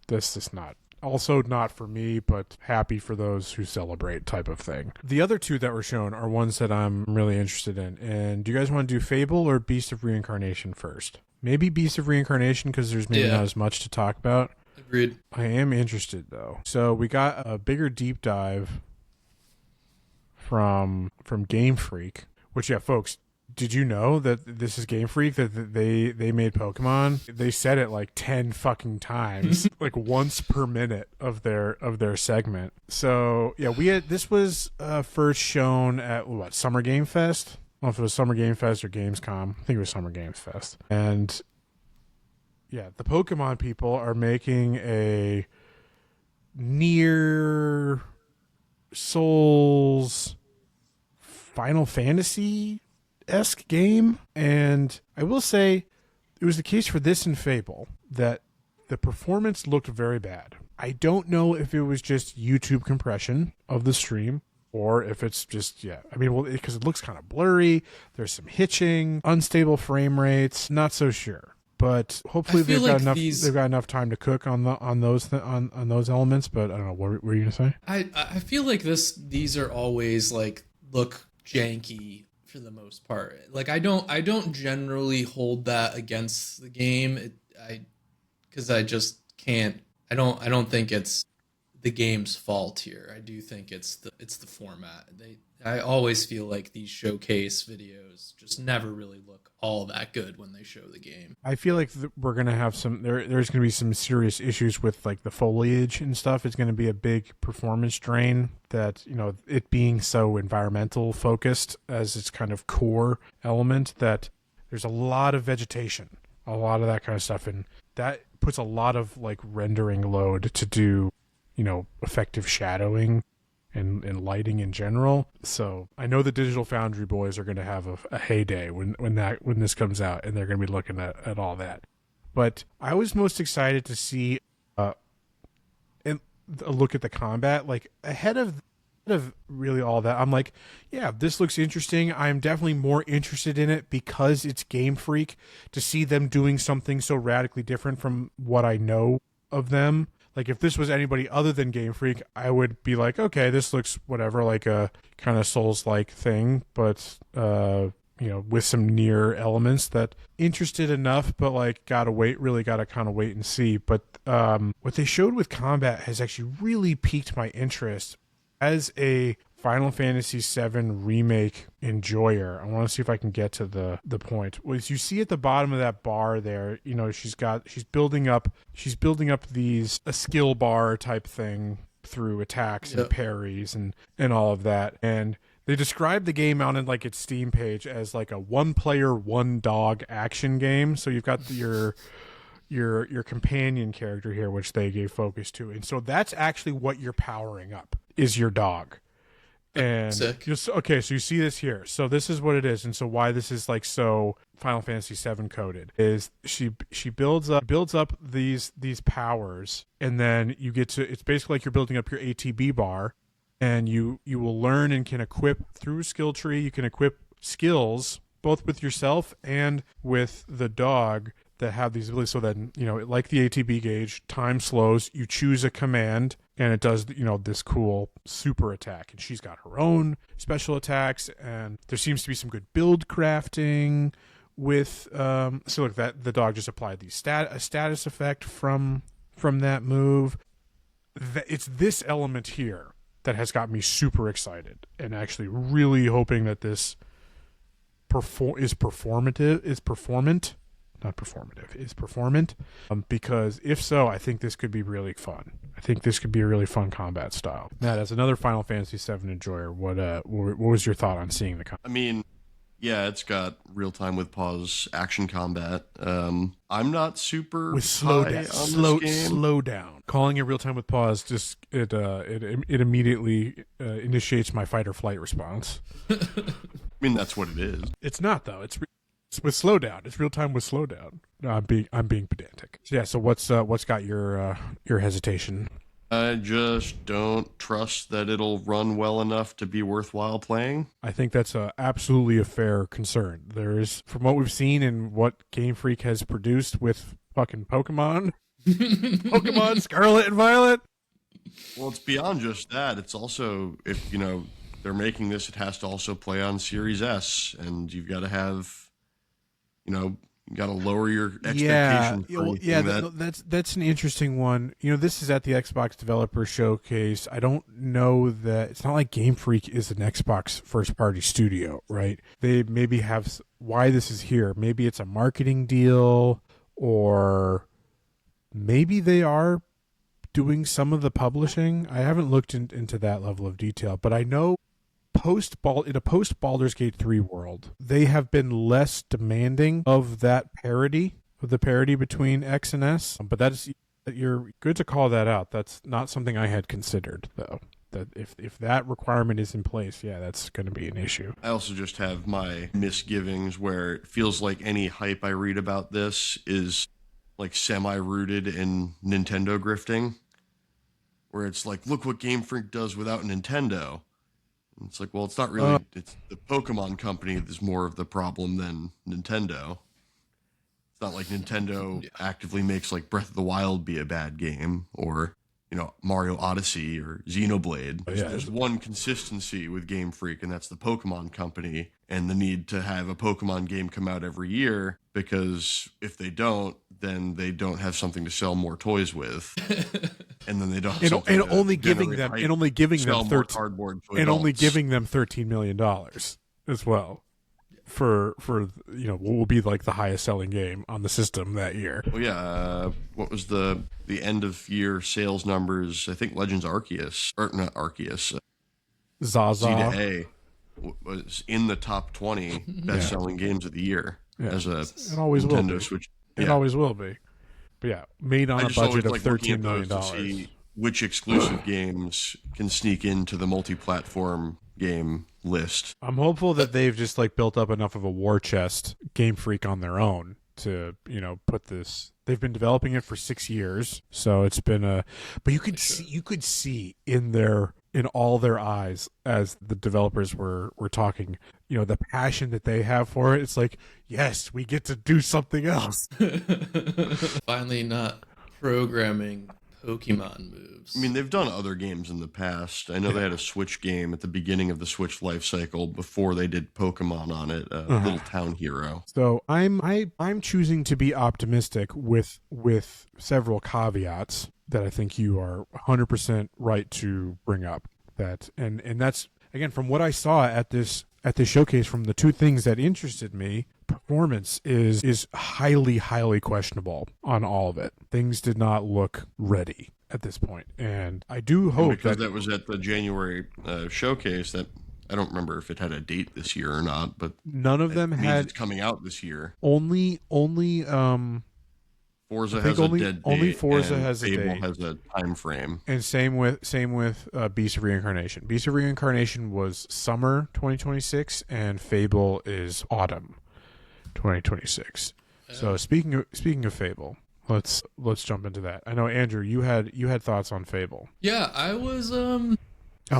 this is not. Also not for me, but happy for those who celebrate type of thing. The other 2 that were shown are ones that I'm really interested in. And do you guys want to do Fable or Beast of Reincarnation first? Maybe Beast of Reincarnation because there's maybe not as much to talk about. Agreed. I am interested though. So we got a bigger deep dive from Game Freak, which folks, did you know that this is Game Freak, that they made Pokemon? They said it 10 fucking times, once per minute of their segment. So yeah, this was first shown at Summer Game Fest? I don't know if it was Summer Game Fest or Gamescom. I think it was Summer Games Fest. And yeah, the Pokemon people are making a Near Souls Final Fantasy-esque game, and I will say it was the case for this and Fable that the performance looked very bad. I don't know if it was just YouTube compression of the stream or if it's just because it looks kind of blurry, there's some hitching, unstable frame rates, not so sure. But hopefully they've got enough time to cook on those elements, but I don't know, what were you gonna say? I feel like these are always look janky for the most part. I don't generally hold that against the game. Because I just can't. I don't think it's the game's fault here. I do think it's the format. I always feel like these showcase videos just never really look all that good when they show the game. I feel like we're gonna have there's gonna be some serious issues with the foliage and stuff. It's gonna be a big performance drain. That it being so environmental focused as its kind of core element, that there's a lot of vegetation, a lot of that kind of stuff, and that puts a lot of rendering load to do effective shadowing and lighting in general. So I know the Digital Foundry boys are going to have a heyday when this comes out, and they're going to be looking at all that. But I was most excited to see and a look at the combat, like ahead of really all that. I'm like, yeah, this looks interesting. I'm definitely more interested in it because it's Game Freak, to see them doing something so radically different from what I know of them. Like if this was anybody other than Game Freak, I would be like, okay, this looks whatever, like a kind of Souls-like thing, but with some near elements that interested enough, but like gotta kind of wait and see. But what they showed with combat has actually really piqued my interest. As a Final Fantasy VII Remake enjoyer, I want to see if I can get to the point. As you see at the bottom of that bar there, she's building up a skill bar type thing through attacks and parries and all of that. And they described the game out in like its Steam page as like a 1-player, 1-dog action game. So you've got your companion character here, which they gave focus to, and so that's actually what you're powering up, is your dog. And so you see this here. So this is what it is, and so why this is like so Final Fantasy VII coded is she builds up these powers, and then you get to, it's basically like you're building up your ATB bar, and you will learn and can equip through a skill tree. You can equip skills both with yourself and with the dog that have these abilities. So then, like the ATB gauge, time slows, you choose a command, and it does, this cool super attack. And she's got her own special attacks, and there seems to be some good build crafting with, so look, that the dog just applied a status effect from that move. It's this element here that has got me super excited, and actually really hoping that this is performant, because if so, I think this could be really fun. I think this could be a really fun combat style. Matt, as another Final Fantasy VII enjoyer, what was your thought on seeing the combat? I mean, yeah, it's got real time with pause action combat. I'm not super with slow down. Calling it real time with pause just it immediately initiates my fight or flight response. I mean, that's what it is. It's not though. It's with slowdown. It's real time with slowdown. No, I'm being pedantic. So, yeah. So what's got your hesitation? I just don't trust that it'll run well enough to be worthwhile playing. I think that's absolutely a fair concern. There is, from what we've seen and what Game Freak has produced with fucking Pokemon, Pokemon Scarlet and Violet. Well, it's beyond just that. It's also, if they're making this, it has to also play on Series S, and you've got to have. You got to lower your expectations. That's an interesting one. This is at the Xbox Developer Showcase. I don't know that it's not like Game Freak is an Xbox first-party studio, right? They maybe have why this is here. Maybe it's a marketing deal, or maybe they are doing some of the publishing. I haven't looked into that level of detail, but I know in a post Baldur's Gate 3 world, they have been less demanding of that parity, of the parity between X and S. But you're good to call that out. That's not something I had considered, though. That if that requirement is in place, yeah, that's going to be an issue. I also just have my misgivings where it feels like any hype I read about this is like semi-rooted in Nintendo grifting, where it's like, look what Game Freak does without Nintendo. It's like, well, it's not really. It's the Pokemon company that's more of the problem than Nintendo. It's not like Nintendo actively makes like Breath of the Wild be a bad game, or Mario Odyssey or Xenoblade. There's one consistency with Game Freak, and that's the Pokemon company, and the need to have a Pokemon game come out every year, because if they don't, then they don't have something to sell more toys with. And then they don't have and only giving them $13 million as well for what will be like the highest selling game on the system that year. Well, yeah. What was the end of year sales numbers? I think Legends Arceus, or not Arceus, Zaza Z to A was in the top 20 best selling games of the year as a Nintendo Switch. It always will be. But yeah, made on a budget of $13 million. which exclusive games can sneak into the multi-platform game list. I'm hopeful that they've just like built up enough of a war chest, Game Freak on their own, to put this. They've been developing it for 6 years, so it's been a. But you could see in all their eyes as the developers were talking, the passion that they have for it. It's like, yes, we get to do something else. Finally, not programming Pokemon moves. I mean, they've done other games in the past. I know they had a Switch game at the beginning of the Switch life cycle before they did Pokemon on it, Little Town Hero. So I'm choosing to be optimistic with several caveats that I think you are 100% right to bring up. That and that's, again, from what I saw at this showcase, from the two things that interested me, performance is highly questionable on all of it. Things did not look ready at this point, and I do hope because that was at the January showcase. That I don't remember if it had a date this year or not, but none of them had. It's coming out this year. Only Forza has a dead date. Only Forza has a Fable date. has a time frame. And same with Beast of Reincarnation. Beast of Reincarnation was summer 2026, and Fable is autumn 2026. So speaking of Fable, let's jump into that. I know, Andrew, you had thoughts on Fable. Yeah, I was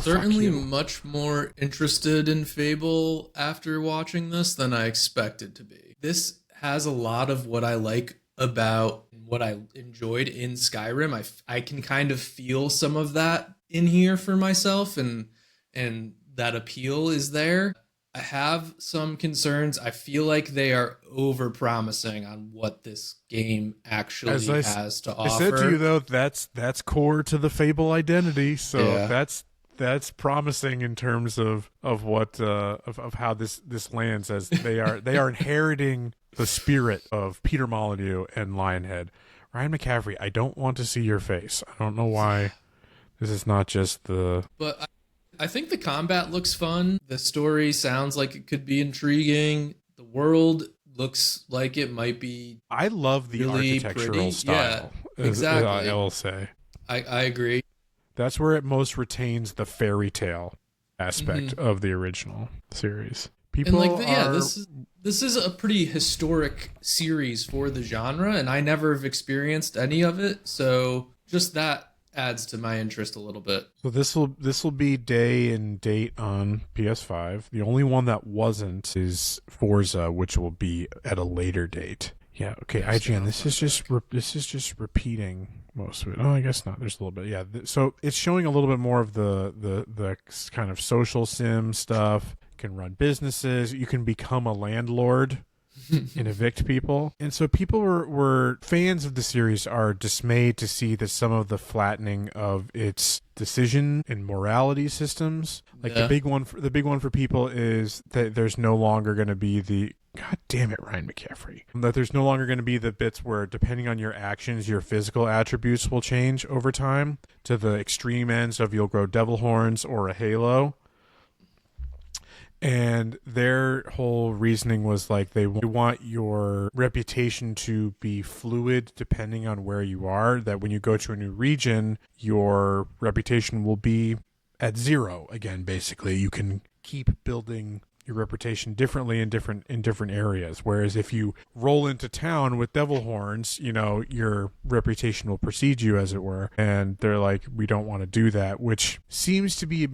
certainly much more interested in Fable after watching this than I expected to be. This has a lot of what I like about what I enjoyed in Skyrim. I can kind of feel some of that in here for myself, and that appeal is there. I have some concerns. I feel like they are over-promising on what this game actually has to offer. I said to you, though, that's core to the Fable identity. So yeah. That's promising in terms of what of how this lands, as they are inheriting the spirit of Peter Molyneux and Lionhead. Ryan McCaffrey, I don't want to see your face. I don't know why. This is not just the. But I think the combat looks fun. The story sounds like it could be intriguing. The world looks like it might be. I love the really architectural pretty. style. Yeah, exactly. I will say. I agree. That's where it most retains the fairy tale aspect of the original series. People this is a pretty historic series for the genre, and I never have experienced any of it, so just that adds to my interest a little bit. So this will be day and date on PS5. The only one that wasn't is Forza, which will be at a later date. Yeah, okay, IGN. This is just repeating most of it. Oh, I guess not. There's a little bit. Yeah, so it's showing a little bit more of the kind of social sim stuff. Can run businesses. You can become a landlord and evict people. And so people were fans of the series are dismayed to see that some of the flattening of its decision and morality systems. Like the big one for people is that there's no longer going to be the. God damn it, Ryan McCaffrey. That there's no longer going to be the bits where, depending on your actions, your physical attributes will change over time to the extreme ends of you'll grow devil horns or a halo. And their whole reasoning was like they want your reputation to be fluid depending on where you are, that when you go to a new region, your reputation will be at zero again. Basically, you can keep building your reputation differently in different areas. Whereas if you roll into town with devil horns, your reputation will precede you, as it were. And they're like, we don't want to do that, which seems to be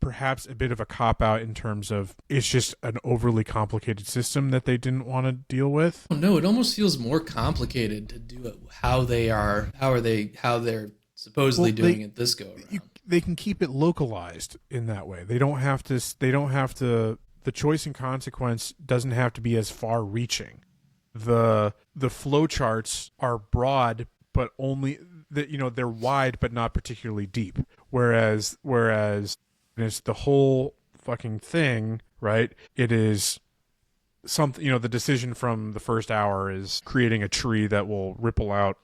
perhaps a bit of a cop-out in terms of it's just an overly complicated system that they didn't want to deal with. Oh, no, it almost feels more complicated to do it how they're supposedly doing it this go around. They can keep it localized in that way. They don't have to the choice and consequence doesn't have to be as far reaching. The flow charts are broad, but only they're wide but not particularly deep. Whereas it's the whole fucking thing, right? It is something, the decision from the first hour is creating a tree that will ripple out,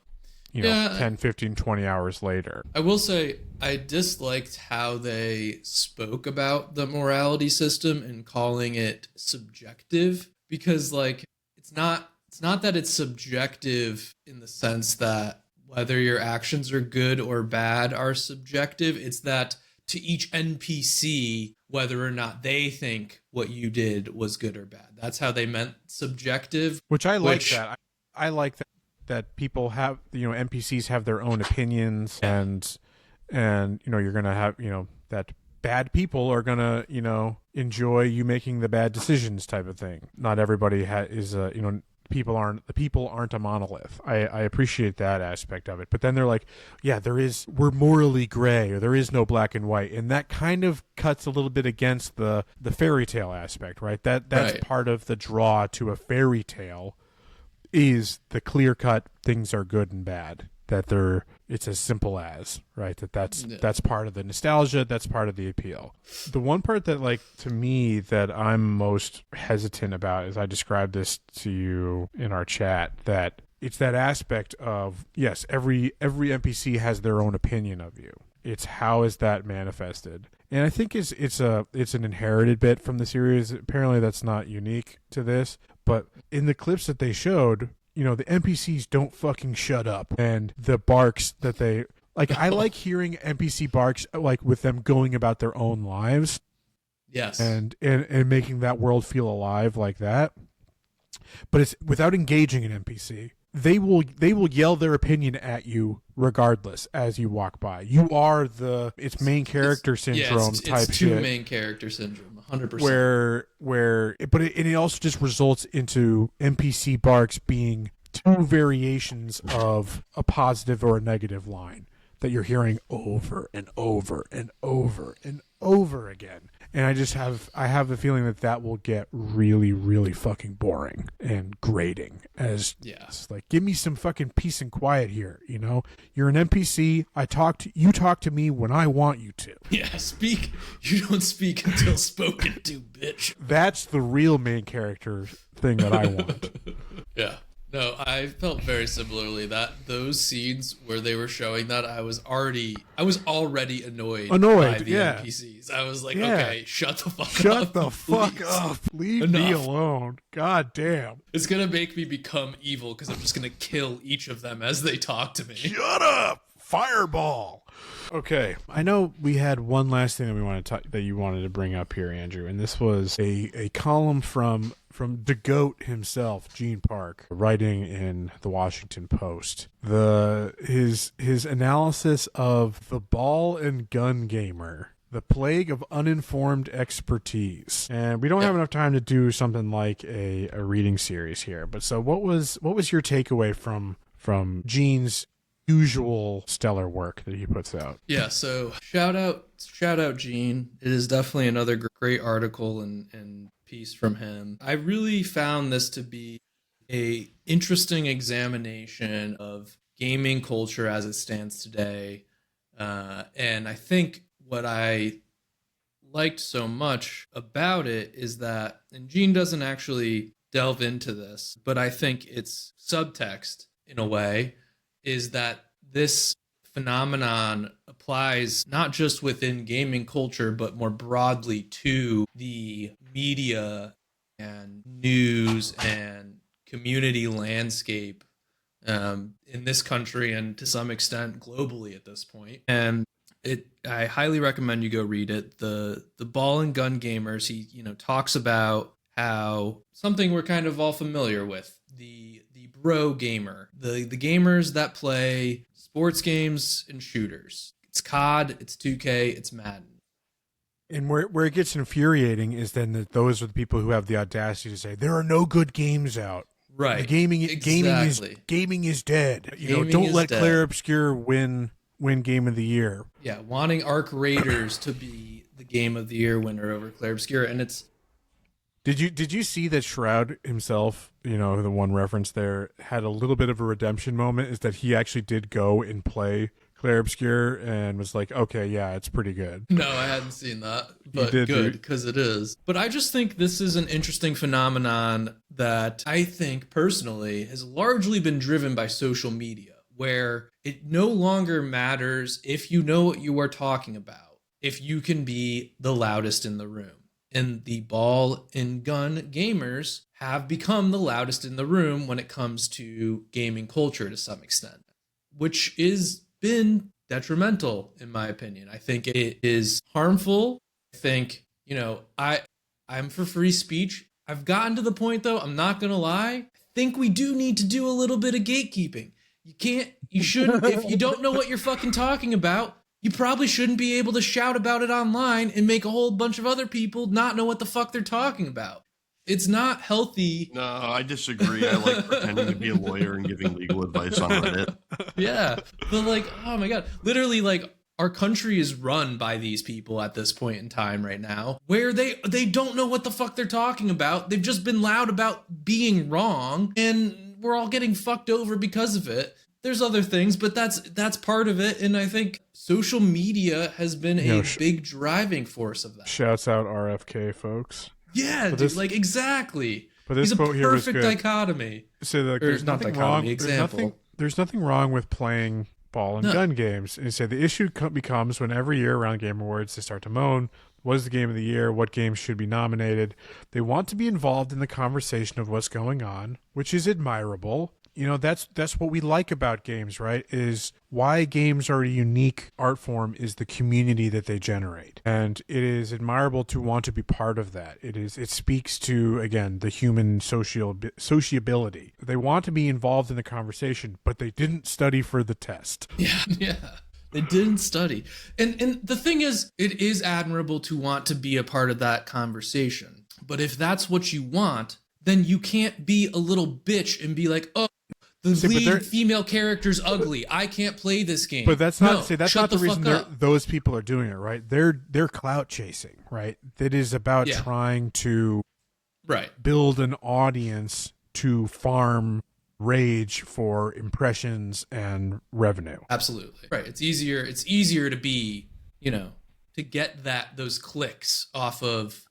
10, 15, 20 hours later. I will say I disliked how they spoke about the morality system and calling it subjective, because it's not that it's subjective in the sense that whether your actions are good or bad are subjective. It's that to each NPC, whether or not they think what you did was good or bad. That's how they meant subjective. Which I like that. I like that people have, NPCs have their own opinions, and you're going to have, that bad people are going to, enjoy you making the bad decisions type of thing. Not everybody is people aren't a monolith. I appreciate that aspect of it. But then they're like, yeah, we're morally gray, or there is no black and white. And that kind of cuts a little bit against the fairy tale aspect, right? That's right. Part of the draw to a fairy tale is the clear cut things are good and bad. It's as simple as, right? That's part of the nostalgia, that's part of the appeal. The one part that, to me, that I'm most hesitant about, as I described this to you in our chat, that it's that aspect of, yes, every NPC has their own opinion of you. It's how is that manifested? And I think it's an inherited bit from the series. Apparently that's not unique to this, but in the clips that they showed, the NPCs don't fucking shut up. And the barks that they... I like hearing NPC barks, with them going about their own lives. Yes. And making that world feel alive like that. But it's without engaging an NPC. They will yell their opinion at you regardless as you walk by. You are it's main character syndrome type shit. It's two main character syndrome. 100%. It also just results into NPC barks being two variations of a positive or a negative line that you're hearing over and over and over and over again. And I have the feeling that will get really, really fucking boring and grating. It's like, give me some fucking peace and quiet here. You're an NPC. You talk to me when I want you to. Yeah, speak. You don't speak until spoken to, bitch. That's the real main character thing that I want. Yeah. No, I felt very similarly that those scenes where they were showing that I was already annoyed by the NPCs. I was like, okay, shut the fuck up. Shut the fuck up. Leave me alone. God damn. It's going to make me become evil because I'm just going to kill each of them as they talk to me. Shut up. Fireball. Okay, I know we had one last thing that you wanted to bring up here, Andrew, and this was a column from the GOAT himself, Gene Park, writing in the Washington Post. His analysis of the ball and gun gamer, the plague of uninformed expertise. And we don't have enough time to do something like a reading series here. But so what was your takeaway from Gene's usual stellar work that he puts out? Yeah, so shout out Gene. It is definitely another great article and piece from him. I really found this to be a interesting examination of gaming culture as it stands today. And I think what I liked so much about it is that, and Gene doesn't actually delve into this, but I think it's subtext in a way, is that this phenomenon applies not just within gaming culture, but more broadly to the media and news and community landscape in this country and to some extent globally at this point. And I highly recommend you go read it. The Ball and Gun Gamers, he talks about how something we're kind of all familiar with, the bro gamer, the gamers that play sports games and shooters. It's COD, it's 2K, it's Madden. And where it gets infuriating is then that those are the people who have the audacity to say there are no good games out. Right. The gaming is dead. Don't let Claire Obscure win Game of the Year. Yeah, wanting Arc Raiders to be the Game of the Year winner over Claire Obscure, and it's. Did you see that Shroud himself, the one reference there, had a little bit of a redemption moment, is that he actually did go and play Claire Obscure and was like, okay, yeah, it's pretty good. No, I hadn't seen that, but good, because it is. But I just think this is an interesting phenomenon that I think personally has largely been driven by social media, where it no longer matters if you know what you are talking about, if you can be the loudest in the room. And the Ball and Gun gamers have become the loudest in the room when it comes to gaming culture to some extent. which is been detrimental in my opinion. I think it is harmful. I think, I'm for free speech. I've gotten to the point though, I'm not going to lie. I think we do need to do a little bit of gatekeeping. You shouldn't, if you don't know what you're fucking talking about, you probably shouldn't be able to shout about it online and make a whole bunch of other people not know what the fuck they're talking about. It's not healthy. No, I disagree. I like pretending to be a lawyer and giving legal advice on Reddit. Yeah, but like, oh my God, literally like our country is run by these people at this point in time right now, where they don't know what the fuck they're talking about. They've just been loud about being wrong, and we're all getting fucked over because of it. There's other things, but that's part of it, and I think social media has been a big driving force of that. Shouts out RFK, folks. Yeah, dude, like exactly. But this He's a quote here was perfect good. dichotomy. So like, there's nothing wrong. There's nothing wrong with playing ball and gun games. And you say the issue becomes when every year around Game Awards they start to moan, what is the game of the year? What games should be nominated? They want to be involved in the conversation of what's going on, which is admirable. That's what we like about games, right? Is why games are a unique art form is the community that they generate. And it is admirable to want to be part of that. It speaks to, again, the human sociability. They want to be involved in the conversation, but they didn't study for the test. Yeah. They didn't study. And the thing is, it is admirable to want to be a part of that conversation. But if that's what you want, then you can't be a little bitch and be like, oh, the lead female character's ugly. I can't play this game. But that's not the reason those people are doing it, right? They're clout chasing, right? That is about trying to build an audience to farm rage for impressions and revenue. Absolutely. Right. It's easier to be, to get those clicks off of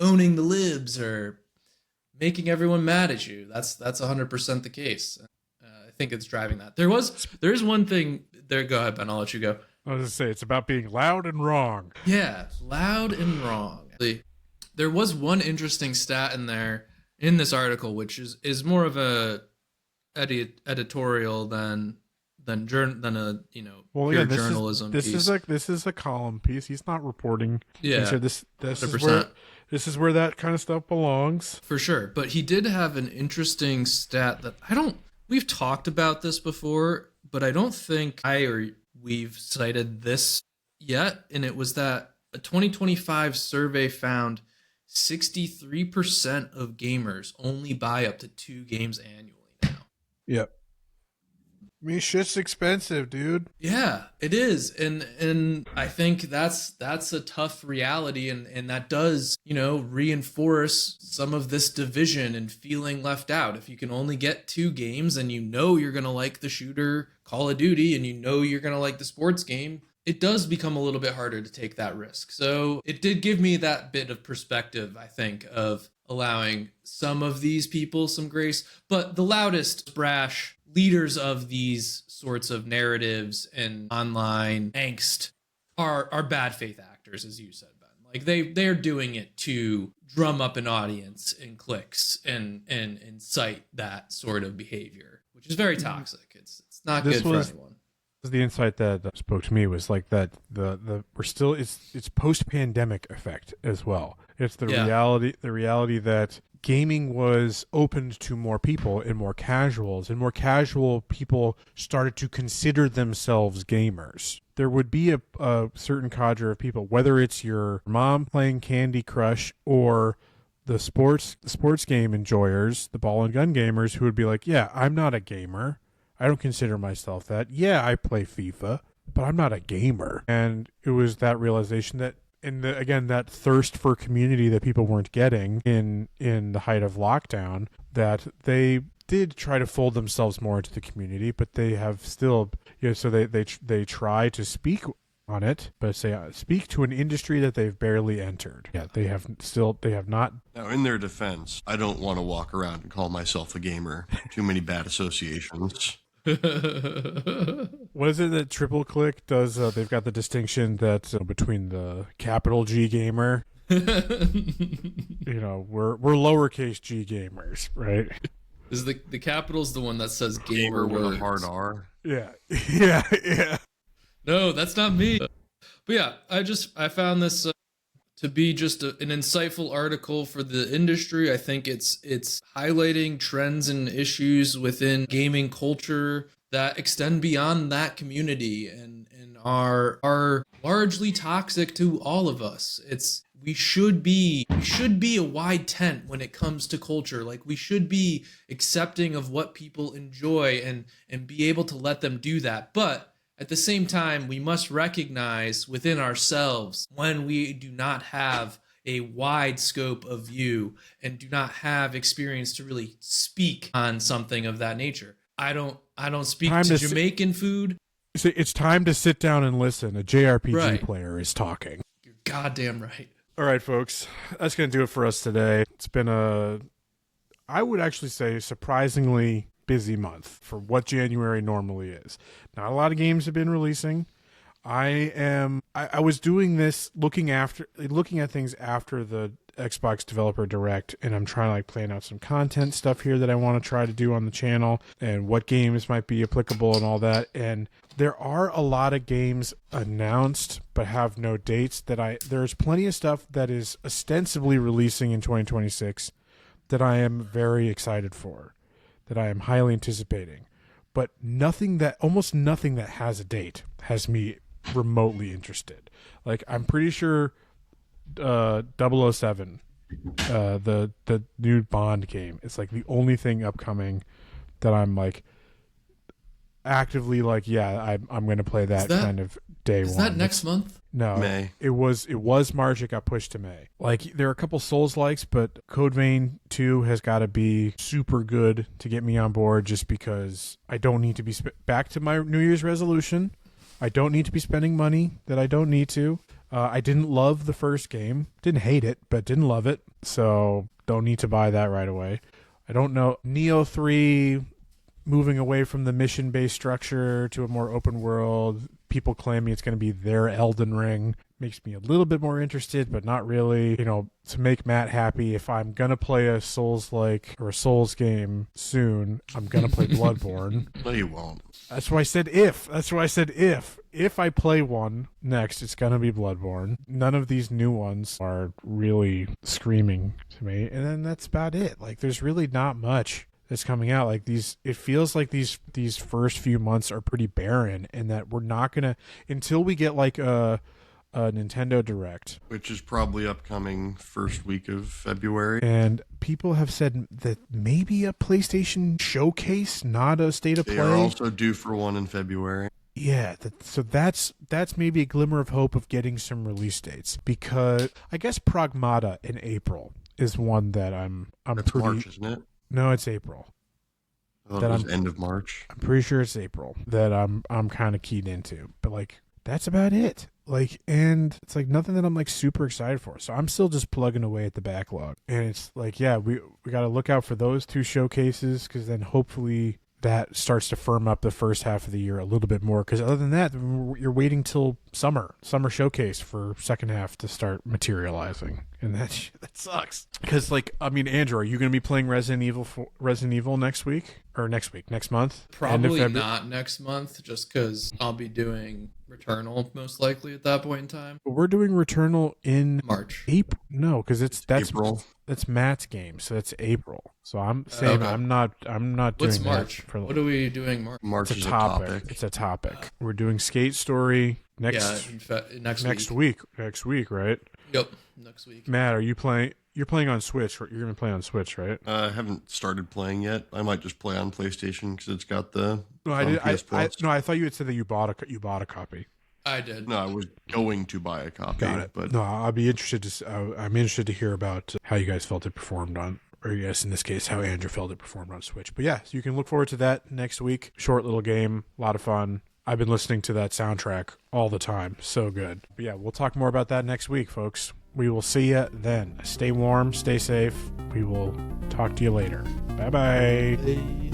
owning the libs or making everyone mad at you. That's 100% the case. I think it's driving that. There is one thing there. Go ahead, Ben. I'll let you go. I was going to say, it's about being loud and wrong. Yeah. Loud and wrong. There was one interesting stat in there in this article, which is more of a editorial than a pure journalism piece. This is a column piece. He's not reporting. Yeah. So this is where that kind of stuff belongs. For sure. But he did have an interesting stat that we've talked about this before, but I don't think we've cited this yet. And it was that a 2025 survey found 63% of gamers only buy up to 2 games annually now. Yep. I mean, shit's expensive, dude. Yeah, it is. And I think that's a tough reality, and that does, reinforce some of this division and feeling left out. If you can only get 2 games and you're going to like the shooter Call of Duty and you're going to like the sports game, it does become a little bit harder to take that risk. So it did give me that bit of perspective, I think, of allowing some of these people some grace. But the loudest, brash leaders of these sorts of narratives and online angst are bad faith actors, as you said, Ben. Like they're doing it to drum up an audience and clicks and incite that sort of behavior, which is very toxic. It's not good for anyone. The insight that spoke to me was like that it's post-pandemic effect as well. It's the reality that gaming was opened to more people and more casuals, and more casual people started to consider themselves gamers. There would be a certain cadre of people, whether it's your mom playing Candy Crush or the sports game enjoyers, the ball and gun gamers, who would be like, yeah, I'm not a gamer. I don't consider myself that. Yeah, I play FIFA, but I'm not a gamer. And it was that realization that, that thirst for community that people weren't getting in the height of lockdown, that they did try to fold themselves more into the community, but they have still, so they try to speak on it, but speak to an industry that they've barely entered. Yeah, they have not. Now, in their defense, I don't want to walk around and call myself a gamer. Too many bad associations. What is it that Triple Click does? They've got the distinction that between the capital G gamer, we're lowercase G gamers, right? Is the capital's the one that says gamer with a words. hard R. Yeah. Yeah. No, that's not me. But yeah, I found this to be just an insightful article for the industry. I think it's highlighting trends and issues within gaming culture that extend beyond that community and are largely toxic to all of us. We should be a wide tent when it comes to culture. Like, we should be accepting of what people enjoy and be able to let them do that. But at the same time, we must recognize within ourselves when we do not have a wide scope of view and do not have experience to really speak on something of that nature. I don't speak to Jamaican food. It's time to sit down and listen. A JRPG player is talking. You're goddamn right. All right, folks. That's going to do it for us today. It's been I would actually say, surprisingly busy month for what January normally is. Not a lot of games have been releasing. I was doing this looking at things after the Xbox Developer Direct, and I'm trying to like plan out some content stuff here that I want to try to do on the channel and what games might be applicable and all that. And there are a lot of games announced but have no dates there's plenty of stuff that is ostensibly releasing in 2026 that I am very excited for, that I am highly anticipating, but almost nothing that has a date has me remotely interested. Like, I'm pretty sure 007, the new Bond game, it's like the only thing upcoming that I'm like actively like, yeah, I'm going to play that kind of day one. Is that next month? No, May. It was March. It got pushed to May. Like, there are a couple Souls likes, but Code Vein 2 has got to be super good to get me on board, just because I don't need to be back to my New Year's resolution. I don't need to be spending money that I don't need to. I didn't love the first game. Didn't hate it, but didn't love it. So don't need to buy that right away. I don't know. Neo 3, moving away from the mission-based structure to a more open world. People claiming it's going to be their Elden Ring. Makes me a little bit more interested, but not really. You know, to make Matt happy, if I'm going to play a Souls-like or a Souls game soon, I'm going to play Bloodborne. No, you won't. That's why I said if. If I play one next, it's going to be Bloodborne. None of these new ones are really screaming to me. And then that's about it. Like, there's really not much that's coming out. Like, it feels like these first few months are pretty barren, and that we're not going to, until we get like a Nintendo Direct, which is probably upcoming first week of February. And people have said that maybe a PlayStation showcase, not a state of play. They are also due for one in February. Yeah, so that's maybe a glimmer of hope of getting some release dates, because I guess Pragmata in April is one that I'm That's pretty. March, isn't it? No, it's April. I thought it was end of March. I'm pretty sure it's April that I'm kind of keyed into, but like that's about it. Like, and it's like nothing that I'm like super excited for. So I'm still just plugging away at the backlog, and it's like, yeah, we got to look out for those two showcases, because then hopefully that starts to firm up the first half of the year a little bit more. Because other than that, you're waiting till summer showcase for second half to start materializing, and that sucks. Because like, I mean, Andrew, are you going to be playing Resident Evil next week or next month? Probably not next month, just because I'll be doing Returnal most likely at that point in time. But we're doing Returnal in March. April? No, because that's April. That's Matt's game, so that's April. So I'm saying Okay. I'm not doing What's that March? for What are we doing March? March it's is a a topic. topic. It's a topic. We're doing Skate Story next next week. Next week, right? Yep, next week. Matt, are you playing? You're playing on Switch. You're going to play on Switch, right? I haven't started playing yet. I might just play on PlayStation because it's got the. No, I thought you had said that you bought a copy. I did. No, I was going to buy a copy. Got it. But no, I'll be interested to. I'm interested to hear about how you guys felt it performed on, or yes, in this case, how Andrew felt it performed on Switch. But yeah, so you can look forward to that next week. Short little game, a lot of fun. I've been listening to that soundtrack all the time. So good. But yeah, we'll talk more about that next week, folks. We will see you then. Stay warm, stay safe. We will talk to you later. Bye-bye.